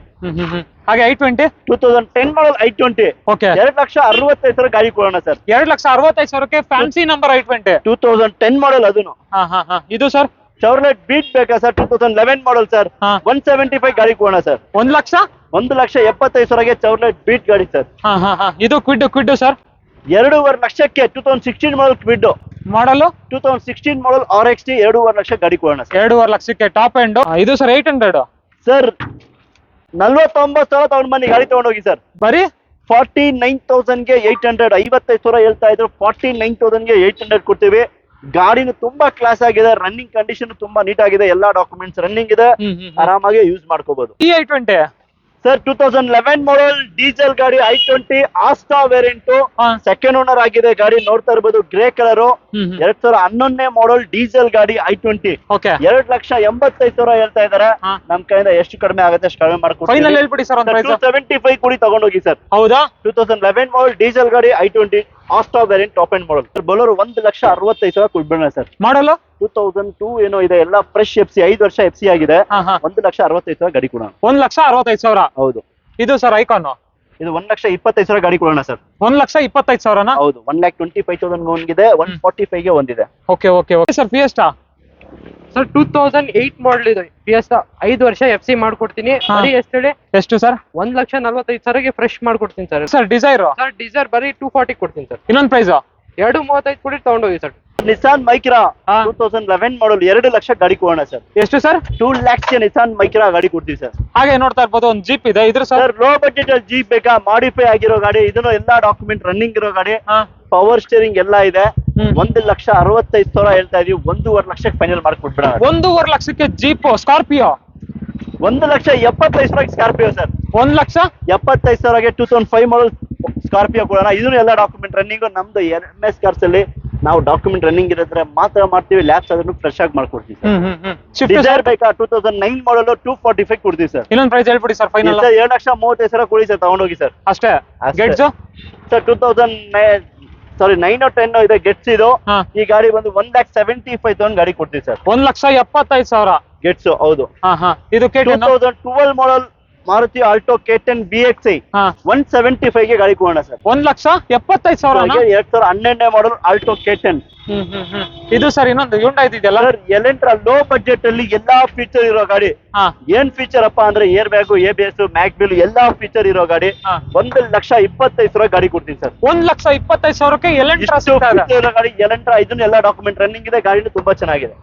ಹಾಗೆ i20. 2010 ಮಾಡಲ್ i20 ಓಕೆ. 2,65,000 ಗಾಡಿ ಕೊಡೋಣ ಸರ್. 2,65,000ಕ್ಕೆ ಫ್ಯಾನ್ಸಿ ನಂಬರ್ i20. 2010 ಮಾಡಲ್ ಅದನ್ನು. ಹಾ, ಹಾ, ಹಾ. ಇದು ಸರ್ ಚೌರ್ಲೆಟ್ ಬೀಟ್ ಬೇಕಾ ಸರ್? 2011 ಮಾಡಲ್ ಸರ್, ಹಾ. 175 ಗಾಡಿ ಕೊಡೋಣ ಸರ್. 1,00,000. 1,75,000ಗೆ ಚೌರ್ಲೆಟ್ ಬೀಟ್ ಗಾಡಿ ಸರ್. ಹಾ, ಹಾ, ಹಾ. ಇದು ಕ್ವಿಡ್ ಸರ್. 2.5 ಲಕ್ಷಕ್ಕೆ 2016 ಮಾಡಲ್ ಕ್ವಿಡ್. ಮಾಡಲು 2016 ಮಾಡಲ್ RXT 2.5 ಲಕ್ಷ ಗಾಡಿ ಕೊಡೋಣ ಸರ್. 2.5 ಲಕ್ಷಕ್ಕೆ ಟಾಪ್ ಎಂಡ್. ಇದು ಸರ್ 800. ಸರ್ 49,000 ತಗೊಂಡ್ ಬನ್ನಿ, ಗಾಡಿ ತಗೊಂಡೋಗಿ ಸರ್. ಬರೀ 49,000ಗೆ 800. 55,000 ಹೇಳ್ತಾ ಇದ್ರು, 49,000ಗೆ 800 ಕೊಡ್ತೀವಿ. ಗಾಡಿನೂ ತುಂಬಾ ಕ್ಲಾಸ್ ಆಗಿದೆ. ರನ್ನಿಂಗ್ ಕಂಡೀಷನ್ ತುಂಬಾ ನೀಟ್ ಆಗಿದೆ. ಎಲ್ಲಾ ಡಾಕ್ಯುಮೆಂಟ್ಸ್ ರನ್ನಿಂಗ್ ಇದೆ. ಆರಾಮಾಗಿ ಯೂಸ್ ಮಾಡ್ಕೋಬಹುದು. ಈ i20 ಸರ್ 2011 ಮಾಡಲ್ ಡೀಸೆಲ್ ಗಾಡಿ i20 ಆಸ್ಟಾ ವೇರಿಯಂಟ್. ಹಾ. ಸೆಕೆಂಡ್ ಓನರ್ ಆಗಿದೆ ಗಾಡಿ, ನೋಡ್ತಾ ಇರ್ಬೋದು ಗ್ರೇ ಕಲರ್. 2011 ಮಾಡಲ್ ಡೀಸೆಲ್ ಗಾಡಿ i20. ಓಕೆ. 2,85,000 ಹೇಳ್ತಾ ಇದಾರೆ. ಹಾ. ನಮ್ ಕೈಯಿಂದ ಎಷ್ಟು ಕಡಿಮೆ ಆಗುತ್ತೆ ಅಷ್ಟು ಕಡಿಮೆ ಫೈನಲ್ ಮಾಡ್ಕೊಡ್ತೀವಿ. ಹೇಳ್ಬಿಡಿ ಸರ್ ಒಂದು ಪ್ರೈಸ್. 275 ಕೊಡಿ ತಗೊಂಡೋಗಿ ಸರ್. ಹೌದಾ? 2011 ಮಾಡಲ್ ಡೀಸೆಲ್ ಗಾಡಿ i20 Asta variant top end model. Bolero 1,65,000 ಕೊಡ್ಬೇಡ ಸರ್. ಮಾಡಲು 2002 ಏನೋ ಇದೆ, ಎಲ್ಲ ಫ್ರೆಶ್ FC, 5 ವರ್ಷ FC ಆಗಿದೆ. ಹಾ, ಹಾ. 1,65,000 ಗಾಡಿ ಕೊಡೋಣ. 1,65,000. ಹೌದು. ಇದು ಸರ್ ಐಕಾನ್ ಇದು 1,25,000 ಗಾಡಿ ಕೊಡೋಣ ಸರ್. 1,25,000. ಹೌದು. 1,25,000 ಒಂದಿದೆ, 145 ಗೆ ಒಂದಿದೆ. Okay okay okay sir. Fiesta sir 2008 ಮಾಡಲ್ ಇದೆ ಫಿಯೆಸ್ಟಾ. 5 ವರ್ಷ FC ಮಾಡ್ಕೊಡ್ತೀನಿ. ಹಾ. ಬರೀ ಎಷ್ಟು ಹೇಳಿ? ಎಷ್ಟು ಸರ್? 1,45,000ಗೆ ಫ್ರೆಶ್ ಮಾಡ್ಕೊಡ್ತೀನಿ sir. Sir Dzire sir diesel ಬರೀ 240 ಕೊಡ್ತೀನಿ ಸರ್. ಇನ್ನೊಂದು ಪ್ರೈಸ್ 235 ಕೊಡಿ ತಗೊಂಡೋಗಿ ಸರ್. ನಿಸಾನ್ ಮೈಕ್ರಾ ಹಾ. 2011 ಮಾಡಲ್ 2 ಲಕ್ಷ ಗಾಡಿ ಕೊಡೋಣ ಸರ್. ಎಷ್ಟು ಸರ್? 2 lakhs ನಿಸಾನ್ ಮೈಕ್ರಾ ಗಾಡಿ ಕೊಡ್ತೀವಿ ಸರ್. ಹಾಗೆ ನೋಡ್ತಾ ಇರ್ಬೋದು ಒಂದು ಜೀಪ್ ಇದೆ. ಇದ್ರ ಸರ್ ಸರ್ ಲೋ ಬಜೆಟ್ ಅಲ್ಲಿ ಜೀಪ್ ಬೇಕಾ? ಮಾಡಿಫೈ ಆಗಿರೋ ಗಾಡಿ. ಇದನ್ನು ಎಲ್ಲಾ ಡಾಕ್ಯುಮೆಂಟ್ ರನ್ನಿಂಗ್ ಇರೋ ಗಾಡಿ. ಹಾ. ಪವರ್ ಸ್ಟೀರಿಂಗ್ ಎಲ್ಲ ಇದೆ. ಹ್ಮ್. 1,65,000 ಹೇಳ್ತಾ ಇದೀವಿ. 1.5 ಲಕ್ಷಕ್ಕೆ ಫೈನಲ್ ಮಾಡ್ಕೊಟ್ಬಿಡ. 1.5 ಲಕ್ಷಕ್ಕೆ ಜೀಪ್ ಸ್ಕಾರ್ಪಿಯೋ. 1,75,000 Scorpio sir. 1,75,000 2005 ಮಾಡಲ್ ಸ್ಕಾರ್ಪಿಯೋ ಕೊಡೋಣ. ಇದನ್ನು ಎಲ್ಲ ಡಾಕ್ಯುಮೆಂಟ್ ರನ್ನಿಂಗ್. ನಮ್ದು MS ಕಾರ್ಸ್ ಅಲ್ಲಿ ನಾವು ಡಾಕ್ಯುಮೆಂಟ್ ರನ್ನಿಂಗ್ ಇರಿದ್ರೆ ಮಾತ್ರ ಮಾಡ್ತೀವಿ. ಲ್ಯಾಬ್ಸ್ ಅದನ್ನು ಫ್ರೆಶ್ ಆಗಿ ಮಾಡ್ಕೊಡ್ತೀವಿ ಸರ್. ಶಿಫ್ಟ್ ಡಿಸೈರ್ ಬೇಕಾ? 2009 ಮಾಡಲ್ 245 ಕೊಡ್ತೀವಿ ಸರ್. ಇನ್ನೊಂದು ಪ್ರೈಸ್ ಹೇಳ್ಬಿಡಿ ಸರ್ ಫೈನಲ್. 2,35,000 ಕೊಡಿ ಸರ್, ತಗೊಂಡೋಗಿ ಸರ್. ಅಷ್ಟೇ. ಅಷ್ಟೇ. ಗೆಟ್ಸ್ ಸರ್ 9 or 10 ಇದೆ ಗೆಟ್ಸ್. ಇದು ಹಾ. ಈ ಗಾಡಿ ಬಂದು 1,75,000 ಗಾಡಿ ಕೊಡ್ತೀವಿ ಸರ್. 1,75,000. ಗೆಟ್ಸ್ ಹೌದು. ಹಾ ಹಾ. ಇದು K10. 2012 ಮಾಡಲ್ ಮಾರುತಿ ಆಲ್ಟೋ K10 BXi ಹಾ. 175 ಗೆ ಗಾಡಿ ಕೊಡೋಣ ಸರ್. 1,75,000. 2012 ಮಾಡಲ್ ಆಲ್ಟೋ K10. ಇದು ಸರ್ ಇನ್ನೊಂದು Hyundai ಇದೆಯಲ್ಲ ಸರ್ ಎಲೆಂಟ್ರಾ ಲೋ ಬಜೆಟ್ ಅಲ್ಲಿ ಎಲ್ಲಾ ಫೀಚರ್ ಇರೋ ಗಾಡಿ. ಹಾ. ಏನ್ ಫೀಚರ್ ಅಪ್ಪ ಅಂದ್ರೆ ಏರ್ ಬ್ಯಾಗು, ABS, ಮ್ಯಾಗ್ವಿಲ್ ಎಲ್ಲಾ ಫೀಚರ್ ಇರೋ ಗಾಡಿ. ಹಾ. 1,25,000 ಗಾಡಿ ಕೊಡ್ತೀನಿ ಸರ್. 1,25,000ಕ್ಕೆ ಎಲೆಂಟ್ರಾ ಇಷ್ಟು ಸಿಗ್ತಾ ಇದೆ. feature ಇರೋ ಗಾಡಿ ಎಲೆಂಟ್ರಾ. ಇದನ್ನ ಎಲ್ಲಾ ಡಾಕ್ಯುಮೆಂಟ್ ರನ್ನಿಂಗ್ ಇದೆ. ಗಾಡಿನೂ ತುಂಬಾ ಚೆನ್ನಾಗಿದೆ.